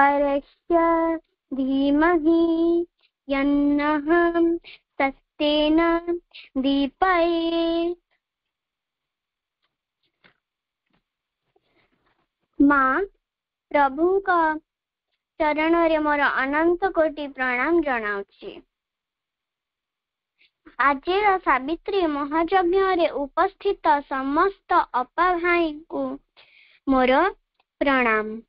परस्य धीमहि यन्नः सत्येन दीपयेत्। माँ प्रभुक चरण रे मोर अनंत कोटि प्रणाम जनाउछि। आजिर सावित्री महायज्ञ रे उपस्थित समस्त अपा भाई को मोर प्रणाम।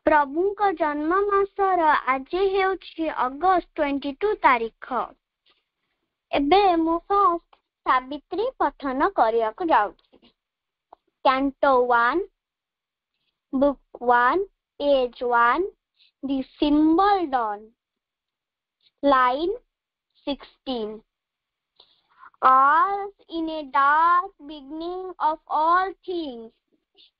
प्रभु को जन्म मासर आज हेउछि अगस्त 22 तारीख। एबे मु फर्स्ट सावित्री पठन करिया को जाउछि। Canto 1 book 1 page 1 the symbol dawn line 16. As in a dark beginning of all things,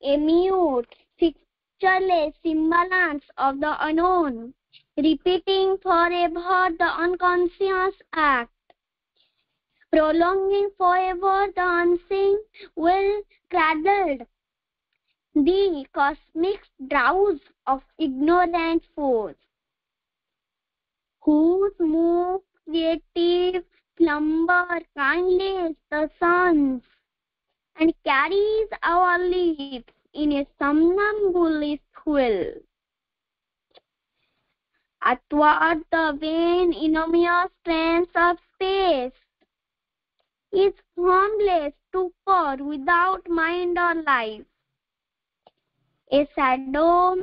a mute, featureless semblance of the unknown, repeating forever the unconscious act, prolonging forever the unseen will cradled the cosmic drowse of ignorant force, whose smooth creative slumber kindles the suns and carries our lives in a somnambulist will. Athwart the vain enormous trance of space, is formless stupor without mind or life, a shadow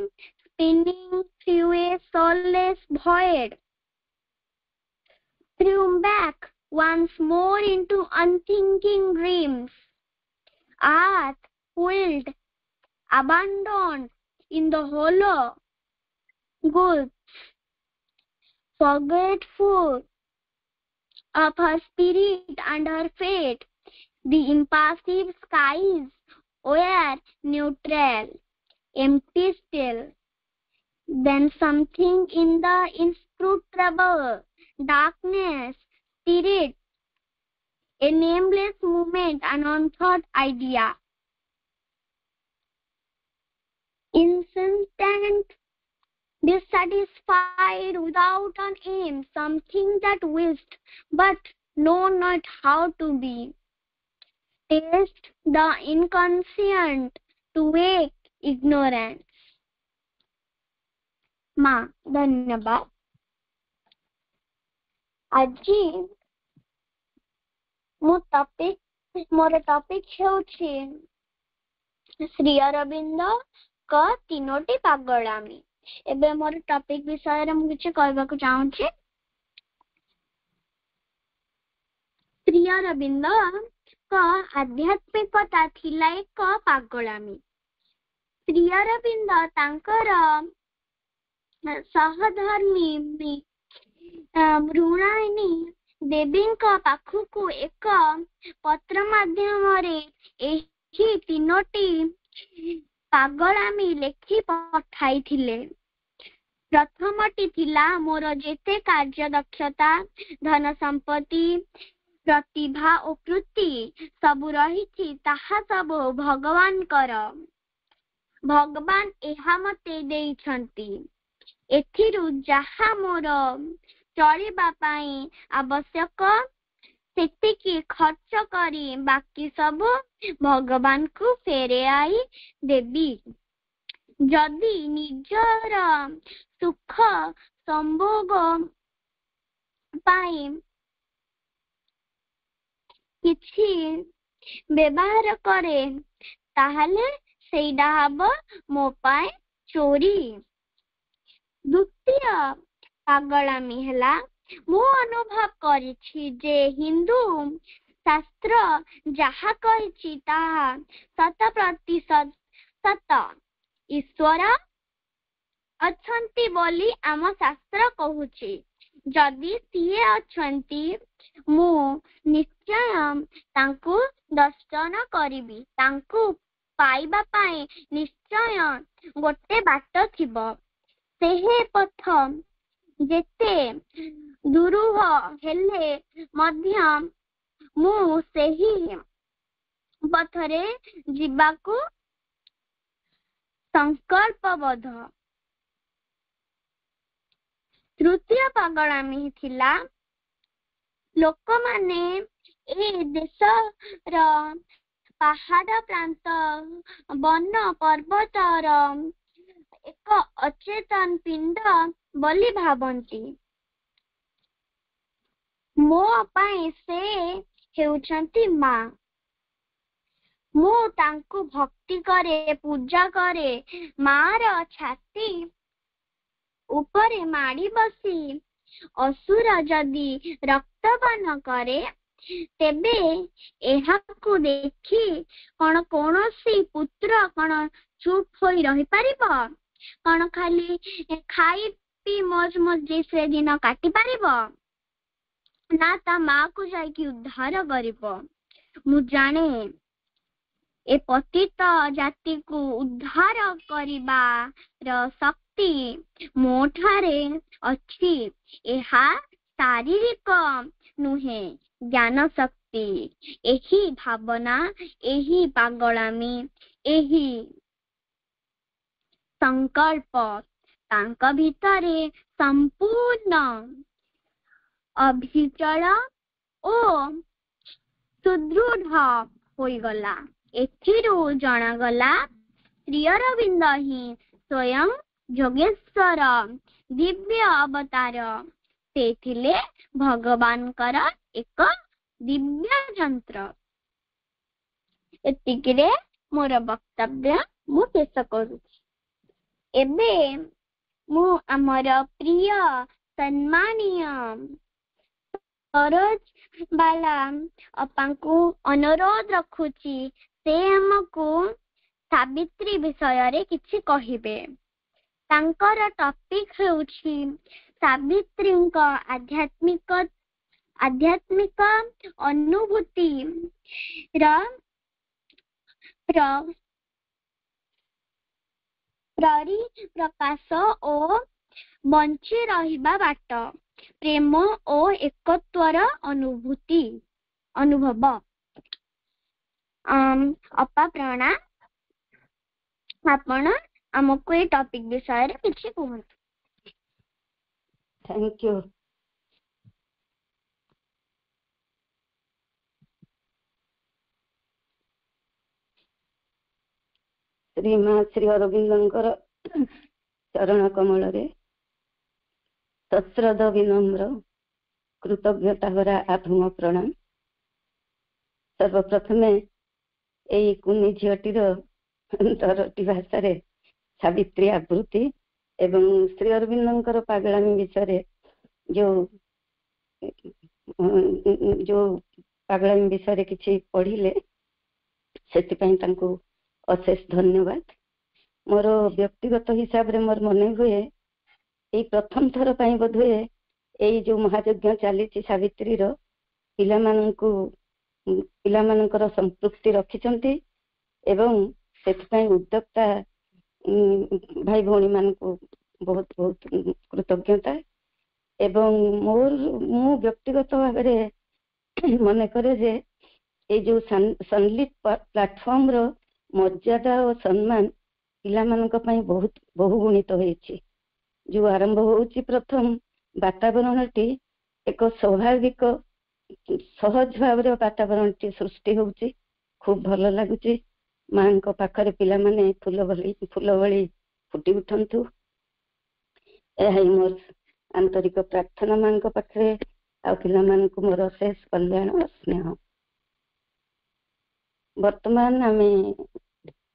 spinning through a soulless void, threw back once more into unthinking dreams, earth willed, abandoned in the hollow gulfs, forgetful of her spirit and her fate. The impassive skies were neutral, empty still. Then something in the inscrutable darkness stirred a nameless movement, an unthought idea. Insistent, dissatisfied, without an aim, something that wished but know not how to be. Taste the inconscient to wake ignorance. माँ धन्यवाद। आज मोर topic हेउछि Shri Arvind का तीनोटी पागलामी। एबे मोर topic विषय रे मु किछ कहबाक चाहूछि। श्री अरविंद का आध्यात्मिकता थिला एक पागलामी। श्री अरविंद तांकर सहधर्मी मृणालिनी देवी पाखकु एक पत्र माध्यम तीनोटी पागलामी लेखि पठाइथिले। प्रथमटी थिला मोर जेते कार्य दक्षता धन संपत्ति प्रतिभा और कृति सब रही ताहा सब भगवान कर, भगवान एहा मते देइछंती। एथिरु जहा मोर चलिबा पई आवश्यक सेतिकी खर्च करी बाकी सब भगवान को फेरे आई देबी। जदि निजर सुख संभोग पाई किछि व्यवहार करे ताहले सेइडा हब मो पाए चोरी। द्वितीय पागलामी हेला मु अनुभव करिछि जे हिंदू शास्त्र जहा कहिछि ताहा 100% सत। ईश्वर अछंती बोली आम शास्त्र कहूछि। जदि सिए अछंती मु निश्चय तांकु दर्शन करिबी। तांकु पाइबा पाए निश्चय गोटे बाट थिबो। सेहे पथ जेते दुरूह हेले मध्य मु सेही पथरे जिबाकु संकल्पबद्ध। तृतीय पागलामी थिला लोक माने ए देशर पहाड़ प्रांत वन पर्वतर एक अचेतन पिंड बोली भावंती। मो पाई से हेउछंती मां। मु तांकु भक्ति करे पूजा करे मार छाती ऊपर माड़ी बसी असुर जदि रक्तपान करे तेबे एहाकु देखी कौन कौनसी पुत्र कौन चुप होई रही पारिबो? कौन खाली खाई पी मौज मस्ती से दिन काटी पारिबो? ना ता माँ को जाइकी उद्धार करिबो। मु जाने ए पतित जाति को उद्धार करिबार शक्ति मोठारे अछि। एहा शारीरिक नुहे ज्ञान शक्ति। एही भावना एही पागलामी एही संकल्प तांक भितरे संपूर्ण अभिचल ओ सुदृढ़ होइगला। एथिरु जणागला श्री अरविंद ही स्वयं जोगेश्वर दिव्य अवतार। से थिले भगवानकर एक दिव्य यंत्र। एतिकिरे मोर वक्तव्य मु शेष करूछि। एबे मु हमर प्रिय सम्मानीय सरोज बाला अपांकु अनुरोध रखुची से हमकु सावित्री विषय रे किछि कहिबे। तांकर टॉपिक हेउछि सावित्रींक आध्यात्मिक अनुभूति प्रकाश ओ बंची रहिबा बाट प्रेम ओ एकत्वर अनुभूति अनुभव। अपा प्रणाम। आपण हमको ये टॉपिक विषय रे किछि कहंतु। Thank you. श्री अरविंदंकर चरण कमल रे सश्रद्ध विनम्र कृतज्ञता भरा आत्म प्रणाम। सर्वप्रथमे एई कुनी झीटीर 10टी भाषा सावित्री आवृत्ति एवं श्री अरविंदंकर पागलामी विषय जो पागलामी विषय किछि पढ़िले सेतिपई तांको अशेष धन्यवाद। मोर व्यक्तिगत हिसाब रे मोर मन हुए एई प्रथम थर पई बोधुए एई जो महायज्ञ चली सावित्री रो पिलामानंकर संपृक्ति रखिचंती एवं सेतिपई उद्योक्ता भाई भौणी मान को बहुत बहुत कृतज्ञता। एवं मोर मु व्यक्तिगत भाव मन करे जे ये जो सनलिट प्लाटफॉर्म रो मर्यादा और सम्मान पिलामानंक पई बहुत बहुगुणित होईछि। जो आरंभ होउछि प्रथम वातावरणटी एक स्वाभाविक सहज भाव वातावरण सृष्टि होउछि। खूब भल लागुछि। मां को पाखरे पिला माने फूल भली फुटी उठंतु। एही मोर आंतरिक प्रार्थना मां को पाखरे आ पिला मान को मोर शेष कल्याण और स्नेह। वर्तमान आमे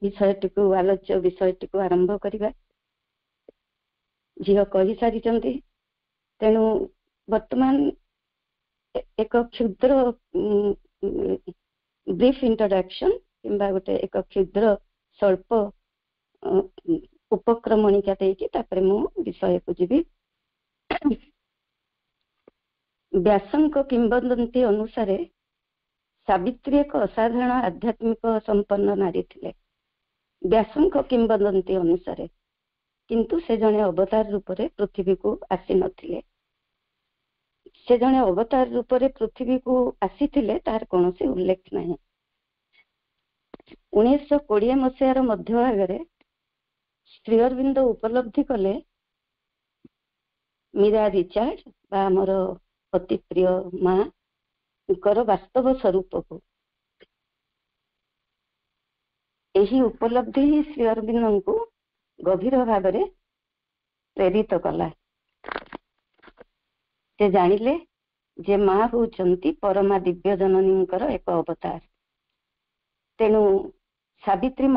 विषयटी को आलोच्य विषयटी को आरंभ करिबा। झील कही सारी तेणु वर्तमान एक क्षुद्र ब्रीफ इंट्रोडक्शन किंबा गोटे एक क्षुद्र स्वल्प उपक्रमणिका देकी तापर मु विषय को जीवी। व्यासंक किंवदंती अनुसारे सावित्री एक असाधारण आध्यात्मिक संपन्न नारी थिले। व्यासंक किंवदंती अनुसारे किंतु से जने अवतार रूप रे पृथ्वी को आसी नथिले। से जने अवतार रूप रे पृथ्वी को आसीथिले तार कोनोसी उल्लेख नाही। 1920 मसीहार मध्य भागरे श्री अरविंद उपलब्धि कले मीरा रिचार्ड बा हमर अति प्रिय माँ वास्तव स्वरूप को यही उपलब्धि ही श्री अरविंद को गभीर भाव में प्रेरित कला। से जानिले जे माँ होचंती परमा दिव्य जननी एक अवतार। तेणु सावित्री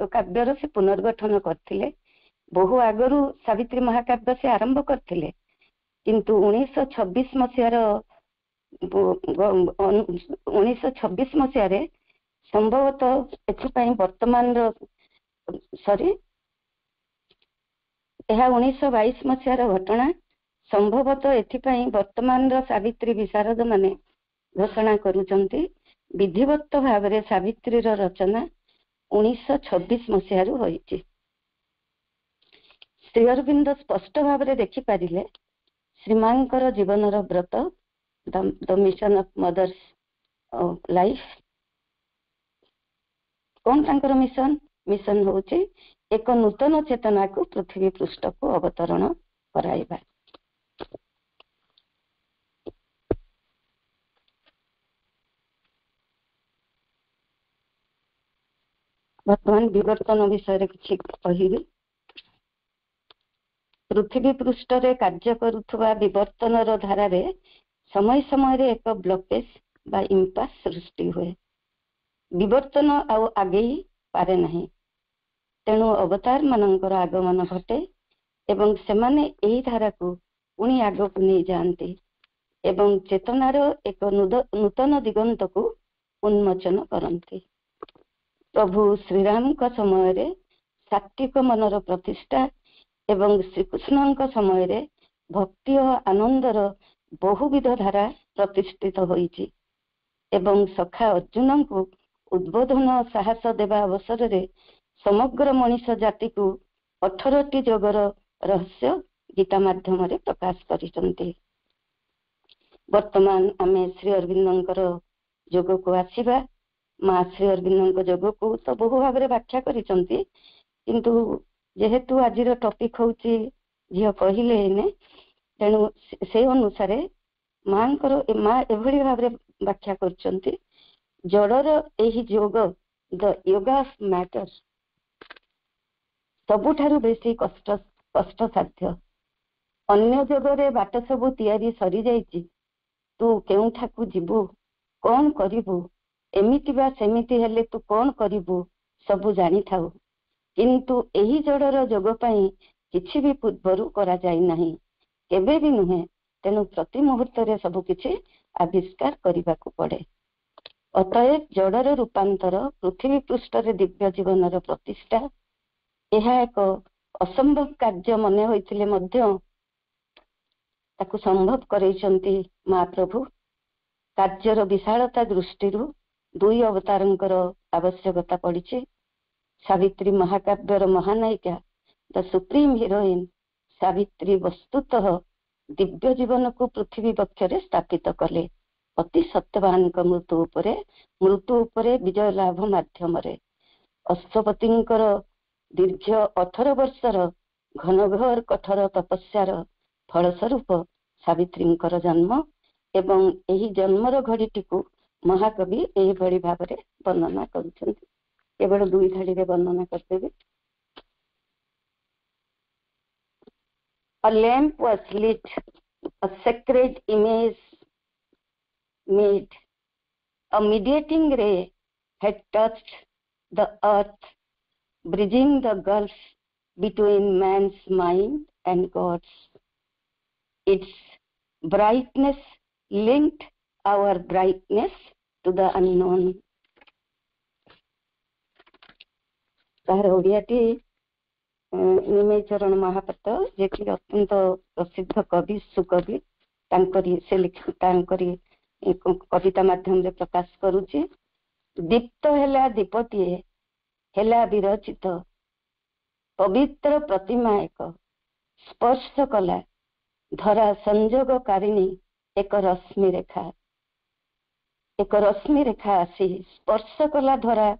काव्यर से पुनर्गठन करथिले। बहु आगरू सावित्री महाकाव्य से आरंभ करथिले, किंतु 1926 मसीहार 1926 मसीह संभवतः एथि वर्तमान सॉरी यह 1922 मसीहार घटना संभवतः एथि वर्तमान सावित्री विशारद माने घोषणा करुचंती विधिवत भाव में सावित्री रचना 1926 मसीह होईची। श्री अरविंद स्पष्ट भाव में देखिपारे श्रीमांकर जीवनर व्रत the mission of mother's life. कौन तांकर मिशन? मिशन होची एक नूतन चेतना को पृथ्वी पृष्ठ को अवतरण कराइबा। वर्तमान विवर्तन विषय किसी कहिबी। पृथ्वी पृष्ठ रे कार्य करुथुवा विवर्तन धारा रे समय समय रे एक ब्लॉकेज बा इम्पास सृष्टि हुए। विवर्तन आउ आगे पारे नहीं। तेणु अवतार मानकर आगमन घटे एवं सेमाने एही धारा को पुणी आग को नहीं जाती एवं चेतनार एक नूतन दिगंत को उन्मोचन करती। प्रभु श्रीराम का समय रे सात्विक मनर प्रतिष्ठा एवं श्रीकृष्ण समय रे भक्ति और आनंदर बहुविध धारा प्रतिष्ठित होईची एवं सखा अर्जुन को उद्बोधन और साहस देवा अवसर रे समग्र मनीष जाति को 18टी जोगर रहस्य गीता माध्यम रे प्रकाश करिसंती। वर्तमान आमे श्री अरविंदंकर जोग को आसीबा। माँ श्री अरविंद जोग को तो बहु भाव में व्याख्या करिसंती, किंतु जेहेतु आज टॉपिक होची झियो कहले ने, तेणु से अनुसार माँ एभली भाव में व्याख्या करचंती। जड़र एही जोग द योगा ऑफ मैटर सबुठारु बेसी कष्ट साध्य। अन्य जोगरे बाट सबु तैयारी सरी जाइची, तू केउठाकू जीवु, कौन करिवु, एमिति बा सेमिति हेले तू कौन करिवु सबु जानी थाउ, किंतु एही जड़र जोग पई किछि भी पूर्वरु करा जाई नाही, केबे भी नुहे। तेणु प्रति मुहूर्त रे सबु किछि आविष्कार करिबाकू पड़े। अतएव जड़र रूपांतर पृथ्वी पृष्ठ रे दिव्य जीवनर प्रतिष्ठा यह एक असंभव कार्य मने होइथिले मध्य ताकू संभव करैछंती महाप्रभु। कार्यर विशालता दृष्टि दुई अवतारंकर आवश्यकता पड़ी। सावित्री महाकाव्यर महानायिका द सुप्रीम हिरोइन सावित्री वस्तुतः दिव्य जीवन को पृथ्वी पक्षरे स्थापित कले। अति सत्यवान मृत्यु उपरे विजय लाभ माध्यम अश्वपतिंकर दीर्घ 18 वर्षर घनघोर कठोर तपस्यार फलस्वरूप सावित्रींकर जन्म एवं एही जन्मर घड़ीटी को महाकवि एही भली भाव में वर्णना करुछन्ति। केवल दुई धाड़ी रे वर्णना करदेबे। A lamp was lit, a sacred image made, a mediating ray had touched the earth, bridging the gulf between man's mind and God's. Its brightness linked our brightness to the unknown. तार ओडियाटी निमेय चरण महापात्र जे कि अत्यंत प्रसिद्ध कवि सुकवि तांकरी कविता माध्यम रे प्रकाश करुचे। दीप्त हेला दीपटीए हेला विरचित पवित्र प्रतिमा एक स्पर्श कला धरा संयोगकारिणी एक रश्मि रेखा आसी स्पर्श कला धरा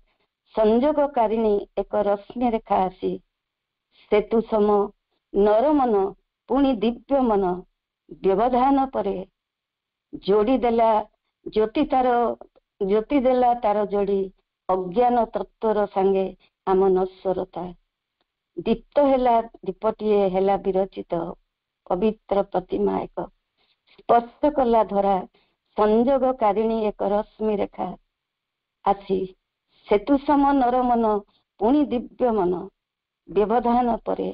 संयोगकारिणी एक रश्मि रेखा आसी सेतु सम नर मन ପୁଣି ଦିବ୍ୟ ମନ ବ୍ୟବଧାନ ପରେ ଯୋଡ଼ି ଦେଲା ଜ୍ୟୋତି ଦେଲା ତାର ଯୋଡ଼ି ଅଜ୍ଞାନ ତତ୍ଵର ସାଙ୍ଗେ ଆମ ନଶ୍ୱରତା। ଦୀପ୍ତ ହେଲା ଦୀପଟିଏ ହେଲା ବିରଚିତ ପବିତ୍ର ପ୍ରତିମା ଏକ ସ୍ପର୍ଶ କଲା ଧରା ସଂଯୋଗକାରିଣୀ ଏକ ରଶ୍ମି ରେଖା ଆସି ସେତୁ ସମ ନର ମନ ପୁଣି ଦିବ୍ୟ ମନ ବ୍ୟବଧାନ ପରେ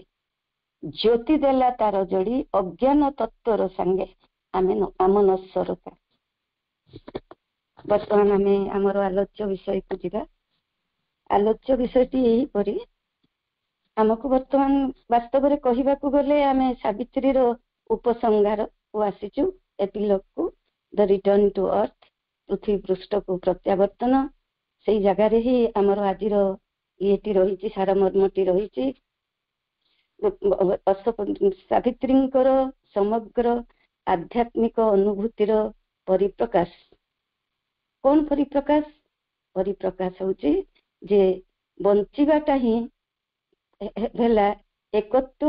ଜ୍ୟୋତି ଦେଲା ତାର ଯୋଡ଼ି ଅଜ୍ଞାନ ତତ୍ଵର ସାଙ୍ଗେ ଆମ ନଶ୍ୱରତା। ବର୍ତ୍ତମାନ ଆମେ ଆମର ଆଲୋଚ୍ୟ ବିଷୟକୁ ଯିବା। ଆଲୋଚ୍ୟ ବିଷୟଟି ଏହିପରି, ଆମକୁ ବର୍ତ୍ତମାନ ବାସ୍ତବରେ କହିବାକୁ ଗଲେ ଆମେ ସାବିତ୍ରୀର ଉପସଂହାରକୁ ଆସିଛୁ, ଏପିଲଗକୁ, ଦ ରିଟର୍ନ ଟୁ ଅର୍ଥ, ପୃଥିବୀ ପୃଷ୍ଠକୁ ପ୍ରତ୍ୟାବର୍ତ୍ତନ। ସେଇ ଜାଗାରେ ହିଁ ଆମର ଆଜିର ଇଏଟି ରହିଛି, ସାରମର୍ମଟି ରହିଛି। ସାବିତ୍ରୀଙ୍କର ସମଗ୍ର ଆଧ୍ୟାତ୍ମିକ ଅନୁଭୂତିର ପରିପ୍ରକାଶ। କଣ ପରିପ୍ରକାଶ? ପରିପ୍ରକାଶ ହଉଛି ଯେ ବଞ୍ଚିବାଟା ହିଁ ହେଲା ଏକତ୍ଵ,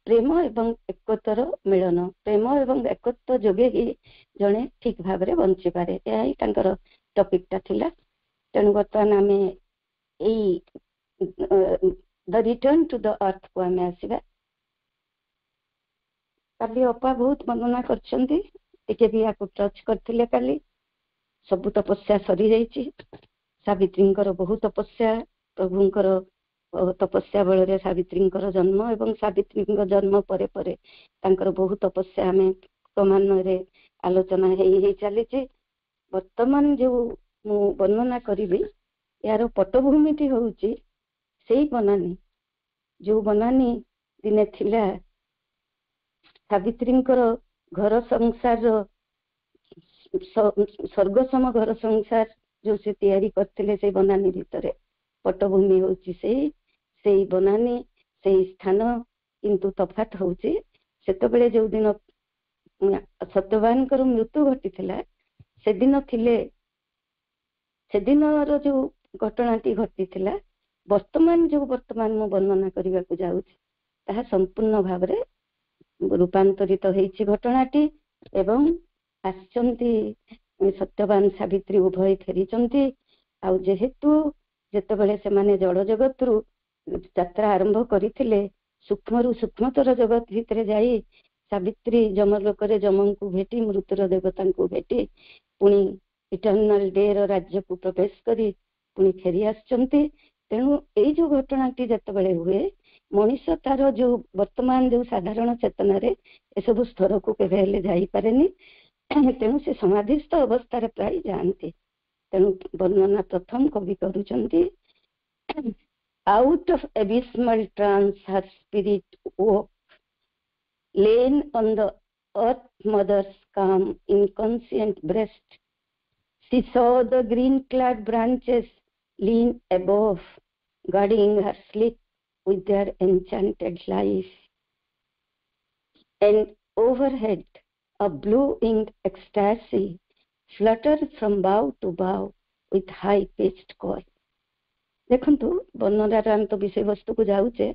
ପ୍ରେମ ଏବଂ ଏକତ୍ଵର ମିଳନ। ପ୍ରେମ ଏବଂ ଏକତ୍ଵ ଯୋଗେ ହିଁ ଜଣେ ଠିକ ଭାବରେ ବଞ୍ଚିପାରେ। ଏହା ହିଁ ତାଙ୍କର ଟପିକଟା ଥିଲା। ତେଣୁ ବର୍ତ୍ତମାନ ଆମେ ଏଇ ଦ ରିଟର୍ନ ଟୁ ଦ ଅର୍ଥକୁ ଆମେ ଆସିବା। କାଲି ଅପା ବହୁତ ବର୍ଣ୍ଣନା କରିଛନ୍ତି, ଟିକେ ବି ୟାକୁ ଟଚ୍ କରିଥିଲେ କାଲି। ସବୁ ତପସ୍ୟା ସରିଯାଇଛି। ସାବିତ୍ରୀଙ୍କର ବହୁ ତପସ୍ୟା, ପ୍ରଭୁଙ୍କର ତପସ୍ୟା ବଳରେ ସାବିତ୍ରୀଙ୍କର ଜନ୍ମ ଏବଂ ସାବିତ୍ରୀଙ୍କ ଜନ୍ମ ପରେ ପରେ ତାଙ୍କର ବହୁ ତପସ୍ୟା ଆମେ କ୍ରମାନ୍ୱୟରେ ଆଲୋଚନା ହେଇ ଚାଲିଛି। ବର୍ତ୍ତମାନ ଯୋଉ ମୁଁ ବର୍ଣ୍ଣନା କରିବି, ଏହାର ପଟଭୂମିଟି ହଉଛି ସେଇ ବନାନୀ, ଯୋଉ ବନାନୀ ଦିନେ ଥିଲା ସାବିତ୍ରୀଙ୍କର ଘର ସଂସାରର ସ୍ୱର୍ଗସମ ଘର ସଂସାର ଯୋଉ ସେ ତିଆରି କରିଥିଲେ, ସେଇ ବନାନୀ ଭିତରେ ପଟଭୂମି ହଉଛି ସେଇ ବନାନୀ, ସେଇ ସ୍ଥାନ। କିନ୍ତୁ ତଫାତ୍ ହଉଛି, ସେତେବେଳେ ଯୋଉ ଦିନ ସତ୍ୟବାନଙ୍କର ମୃତ୍ୟୁ ଘଟିଥିଲା, ସେଦିନର ଯୋଉ ଘଟଣାଟି ଘଟିଥିଲା, ବର୍ତ୍ତମାନ ମୁଁ ବର୍ଣ୍ଣନା କରିବାକୁ ଯାଉଛି, ତାହା ସମ୍ପୂର୍ଣ୍ଣ ଭାବରେ ରୂପାନ୍ତରିତ ହେଇଛି ଘଟଣାଟି। ଏବଂ ଆସିଛନ୍ତି ସତ୍ୟବାନ ସାବିତ୍ରୀ ଉଭୟ ଫେରିଛନ୍ତି। ଆଉ ଯେତେବେଳେ ସେମାନେ ଜଳ ଜଗତରୁ ଯାତ୍ରା ଆରମ୍ଭ କରିଥିଲେ, ସୂକ୍ଷ୍ମରୁ ସୂକ୍ଷ୍ମତର ଜଗତ ଭିତରେ ଯାଇ ସାବିତ୍ରୀ ଯମଲୋକରେ ଯମଙ୍କୁ ଭେଟି, ମୃତ୍ୟୁର ଦେବତାଙ୍କୁ ଭେଟି, ପୁଣି ଇଟର୍ନାଲ ଡେ ର ରାଜ୍ୟକୁ ପ୍ରବେଶ କରି ପୁଣି ଫେରି ଆସିଛନ୍ତି। ତେଣୁ ଏଇ ଯୋଉ ଘଟଣାଟି ଯେତେବେଳେ ହୁଏ, ମଣିଷ ତାର ଯୋଉ ବର୍ତ୍ତମାନ ଯୋଉ ସାଧାରଣ ଚେତନାରେ ଏସବୁ ସ୍ତରକୁ କେବେ ହେଲେ ଯାଇପାରେନି। ତେଣୁ ସେ ସମାଧିସ୍ଥ ଅବସ୍ଥାରେ ପ୍ରାୟ ଯାଆନ୍ତି। ତେଣୁ ବର୍ଣ୍ଣନା ପ୍ରଥମ କବି କରୁଛନ୍ତି, out of abysmal trance her spirit woke, lain on the earth mother's calm inconscient breast, she saw the green clad branches lean above, guarding her sleep with their enchanted life, and overhead a blue-winged ecstasy fluttered from bough to bough with high-pitched call. ଦେଖନ୍ତୁ, ବର୍ଣ୍ଣନାର ଆମେ ତ ବିଷୟବସ୍ତୁକୁ ଯାଉଛେ।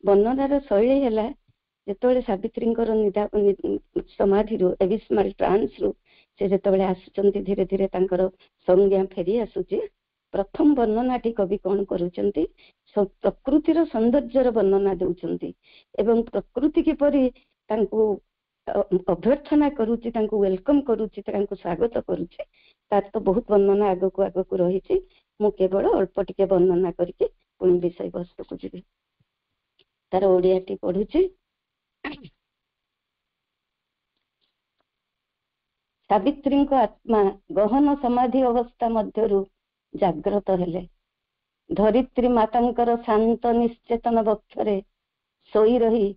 ବର୍ଣ୍ଣନାର ଶୈଳୀ ହେଲା, ଯେତେବେଳେ ସାବିତ୍ରୀଙ୍କର ସମାଧିରୁ, ଏବିସ୍ମାଲ ଟ୍ରାନ୍ସରୁ ସେ ଯେତେବେଳେ ଆସୁଛନ୍ତି, ଧୀରେ ଧୀରେ ତାଙ୍କର ସଂଜ୍ଞା ଫେରି ଆସୁଛି। ପ୍ରଥମ ବର୍ଣ୍ଣନାଟି କବି କଣ କରୁଛନ୍ତି, ପ୍ରକୃତିର ସୌନ୍ଦର୍ଯ୍ୟର ବର୍ଣ୍ଣନା ଦେଉଛନ୍ତି ଏବଂ ପ୍ରକୃତି କିପରି ତାଙ୍କୁ ଅଭ୍ୟର୍ଥନା କରୁଛି, ତାଙ୍କୁ ୱେଲକମ କରୁଛି, ତାଙ୍କୁ ସ୍ୱାଗତ କରୁଛି, ତାର ତ ବହୁତ ବର୍ଣ୍ଣନା ଆଗକୁ ରହିଛି। ମୁଁ କେବଳ ଅଳ୍ପ ଟିକେ ବର୍ଣ୍ଣନା କରିକି ପୁଣି ବିଷୟବସ୍ତୁକୁ ଯିବି। ତାର ଓଡ଼ିଆଟି ପଢୁଛି। ସାବିତ୍ରୀଙ୍କ ଆତ୍ମା ଗହନ ସମାଧି ଅବସ୍ଥା ମଧ୍ୟରୁ ଜାଗ୍ରତ ହେଲେ। ଧରିତ୍ରୀ ମାତାଙ୍କର ଶାନ୍ତ ନିଶ୍ଚେତନ ବକ୍ଷରେ ଶୋଇ ରହି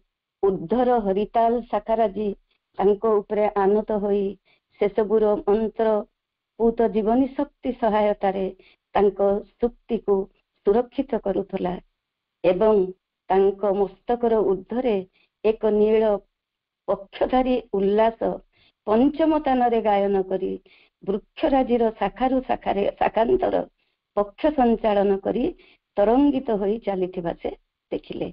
ଉର୍ଦ୍ଧର ହରିତାଲ ଶାଖାରାଜି ତାଙ୍କ ଉପରେ ଆନତ ହୋଇ ସେସବୁର ମନ୍ତ୍ର ପୂତ ଜୀବନୀ ଶକ୍ତି ସହାୟତାରେ ତାଙ୍କ ସୁକ୍ତିକୁ ସୁରକ୍ଷିତ କରୁଥିଲା ଏବଂ ତାଙ୍କ ମସ୍ତକର ଉର୍ଦ୍ଧ୍ୱରେ ଏକ ନୀଳ ପକ୍ଷଧାରୀ ଉଲ୍ଲାସ ପଞ୍ଚମ ତାନରେ ଗାୟନ କରି ବୃକ୍ଷରାଜିର ଶାଖାରୁ ଶାଖାନ୍ତର ପକ୍ଷ ସଞ୍ଚାଳନ କରି ତରଙ୍ଗିତ ହୋଇ ଚାଲିଥିବା ସେ ଦେଖିଲେ।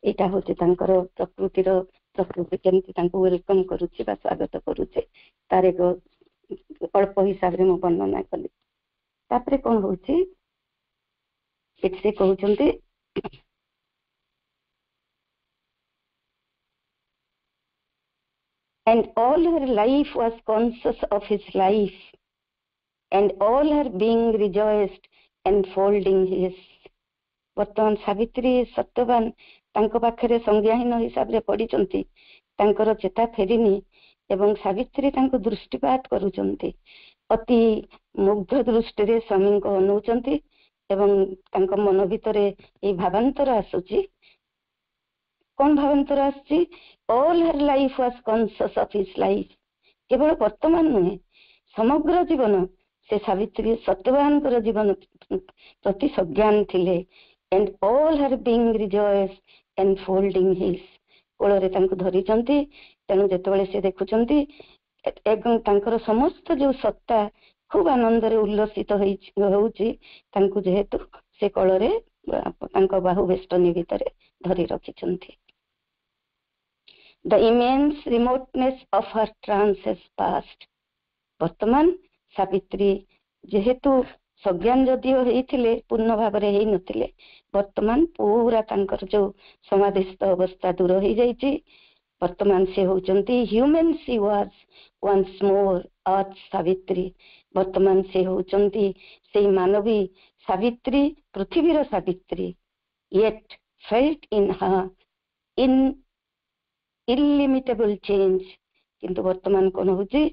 ଏଇଟା ହଉଛି ତାଙ୍କର ପ୍ରକୃତିର प्रकृति केमती तांको वेलकम करूची बा स्वागत करूचे तार एक अल्प हिसाब रे मो वर्णना कली तापरे कोन होची से कहउचंती and all her life was conscious of his life and all her being rejoiced enfolding his वर्तमान सावित्री सत्यवान तांको पाखरे संज्ञाहीन हिसाब रे पडिचंती तांकर चेता फेरिनी एवं सावित्री तांको दृष्टिपात करूचंती अति मुग्ध दृष्टि रे स्वामी को अनुचंती एवं तांको मन भितरे ए भावांतर आसुची कोन भावांतर आसची all her life was conscious of his life केवल वर्तमान नुहे समग्र जीवन से सावित्री सत्यवान कर जीवन प्रति सज्ञान थिले and all her being rejoice enfolding his कोଳରେ ତାଙ୍କୁ ଧରିଛନ୍ତି ତେଣୁ ଯେତେବେଳେ ସେ ଦେଖୁଛନ୍ତି ଏବଂ ତାଙ୍କର ସମସ୍ତ ଯୋଉ ସତ୍ତା खूब आनंद उल्लसित होउची तांको जेहेतु से कोଳରେ तांको बाहु वेष्टनी भितर धरी रखिछंती the immense remoteness of her trance has passed वर्तमान सावित्री जेहेतु सज्ञान जदियो हेइथिले पूर्ण भाव रे हेइ नथिले वर्तमान पूरा तांकर जो समाधिस्थ अवस्था दूर हो जाइछि वर्तमान से होचंती human she was once more earth Savitri वर्तमान से होचंती से मानवी सावित्री पृथ्वीर Savitri yet felt in her in illimitable change किंतु वर्तमान कोन होची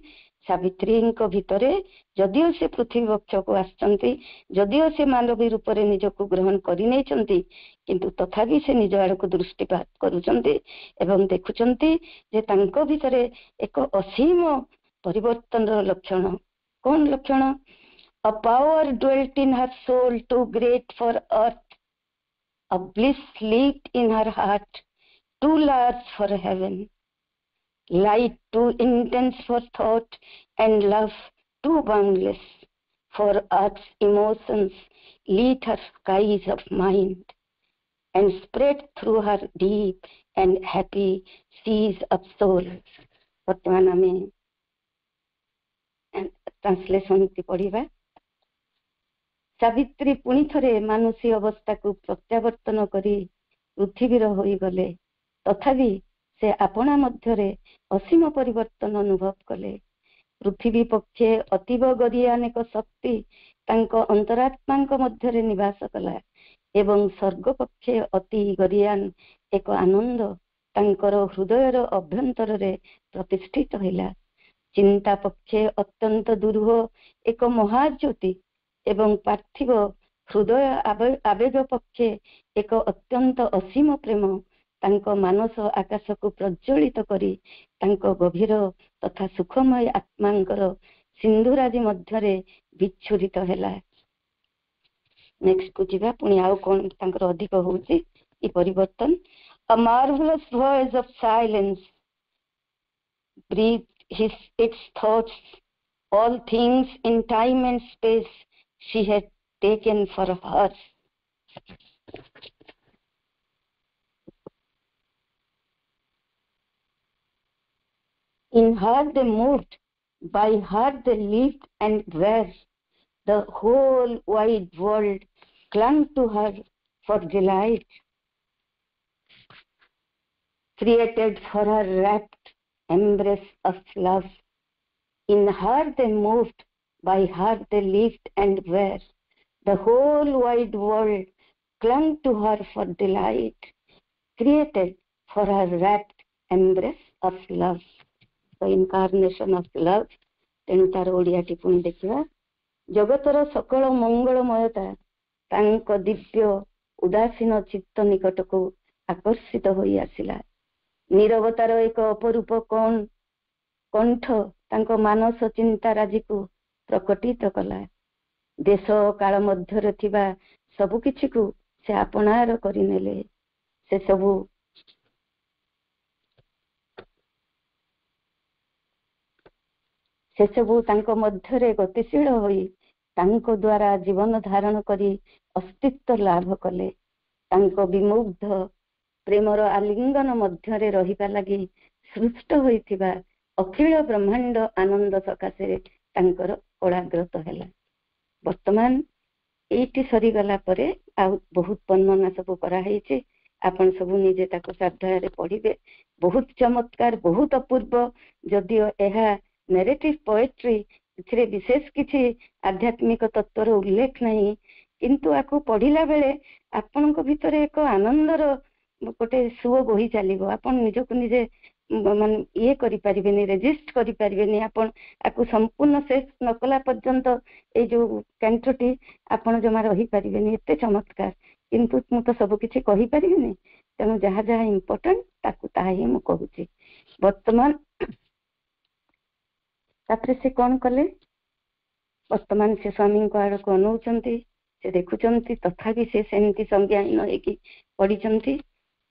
सावित्री भितरे जदियो से पृथ्वी वक्ष को आसचंती जदियो से मानवी रूप रे निज को ग्रहण करि नै चंती किंतु तथापि से निज आड़ को दृष्टिपात करूचंती एवं देखुचंती जे तांको भितरे एक असीम परिवर्तन लक्षण कोन लक्षण a power dwelt in her soul too great for earth a bliss lived in her heart too large for heaven light too intense for thought and love too boundless for earth's emotions lit her skies of mind and spread through her deep and happy seas of soul वर्तमान में translation की पढ़िबा सावित्री पुणी थरे मानुषी अवस्था को प्रत्यावर्तन करी पृथ्वीर होई गले तथापि से आपना मध्यरे असीम परिवर्तन अनुभव कले पृथ्वी पक्षे अतीव गरियानेक शक्ति तांको अंतरात्मांक मध्यरे निवास कला एवं स्वर्ग पक्षे अति गरियान एक आनंद तांकर हृदयर अभ्यंतर रे प्रतिष्ठित हइला चिंता पक्षे अत्यंत दुरूह एक महाज्योति एवं पार्थिव हृदय आवेग पक्षे एक अत्यंत असीम प्रेम तांको मानस आकाश को प्रज्वलित करी तांको गभीर तथा सुखमय आत्मांकर सिंधुराजी मध्यरे विच्छुरित हैला नेक्स्ट को जिबा पुनी आउ कोन तांकर अधिक होउची ई परिवर्तन a marvellous voice of silence breathe his its thoughts all things in time and space she had taken for her In her they moved, by her they lived and were. The whole wide world clung to her for delight, created for her rapt embrace of love. In her they moved, by her they lived and were. The whole wide world clung to her for delight, created for her rapt embrace of love. The incarnation of love तेणु तार ओडिया टिप्पणी देखिवा जगतर सकल मंगलमयता तांक दिव्य उदासीन चित्त निकट को आकर्षित होई आसिला नीरवतार एक अपरूप कंठ तांक मानस चिंता राजी को प्रकटित कला देश काल मध्य थिबा सबु किछि को से आपणार करिनेले से सबु से सबू तांको मध्यरे गतिशील होई तांको द्वारा जीवन धारण करी अस्तित्व लाभ कले तांको विमुग्ध ପ୍ରେମର ଆଲିଙ୍ଗନ ମଧ୍ୟରେ ରହିବା ଲାଗି ସୃଷ୍ଟ ହୋଇଥିବା ଅଖିଳ ବ୍ରହ୍ମାଣ୍ଡ ଆନନ୍ଦ ସକାଶେ ତାଙ୍କର କୋଳାଗ୍ରତ ହେଲା। ବର୍ତ୍ତମାନ ଏଇଠି ସରିଗଲା ପରେ ଆଉ ବହୁତ ବର୍ଣ୍ଣନା ସବୁ କରାହେଇଛି, ଆପଣ ସବୁ ନିଜେ ତାକୁ ଶ୍ରଦ୍ଧାରେ ପଢିବେ। ବହୁତ ଚମତ୍କାର, ବହୁତ ଅପୂର୍ବ। ଯଦିଓ ଏହା ନେରେଟିଭ ପୋଏଟ୍ରି, ଏଥିରେ ବିଶେଷ କିଛି ଆଧ୍ୟାତ୍ମିକ ତତ୍ଵର ଉଲ୍ଲେଖ ନାହିଁ, କିନ୍ତୁ ଆକୁ ପଢିଲା ବେଳେ ଆପଣଙ୍କ ଭିତରେ ଏକ ଆନନ୍ଦର ଗୋଟେ ସୁଅ ବୋହି ଚାଲିବ। ଆପଣ ନିଜକୁ ନିଜେ ମାନେ ଇଏ କରିପାରିବେନି, ରେଜିଷ୍ଟ କରିପାରିବେନି। ଆପଣ ଆକୁ ସମ୍ପୂର୍ଣ୍ଣ ଶେଷ ନ କଲା ପର୍ଯ୍ୟନ୍ତ ଏଇ ଯୋଉ କାଣ୍ଠଟି ଆପଣ ଜମା ରହିପାରିବେନି, ଏତେ ଚମତ୍କାର। କିନ୍ତୁ ମୁଁ ତ ସବୁ କିଛି କହିପାରିବିନି, ତେଣୁ ଯାହା ଯାହା ଇମ୍ପୋର୍ଟାଣ୍ଟ ତାକୁ ତାହା ହିଁ ମୁଁ କହୁଛି। ବର୍ତ୍ତମାନ ତାପରେ ସେ କଣ କଲେ, ବର୍ତ୍ତମାନ ସେ ସ୍ୱାମୀଙ୍କ ଆଡକୁ ଅନଉଛନ୍ତି, ସେ ଦେଖୁଛନ୍ତି, ତଥାପି ସେ ସେମିତି ସଂଜ୍ଞାହୀନ ହେଇକି ପଡିଛନ୍ତି।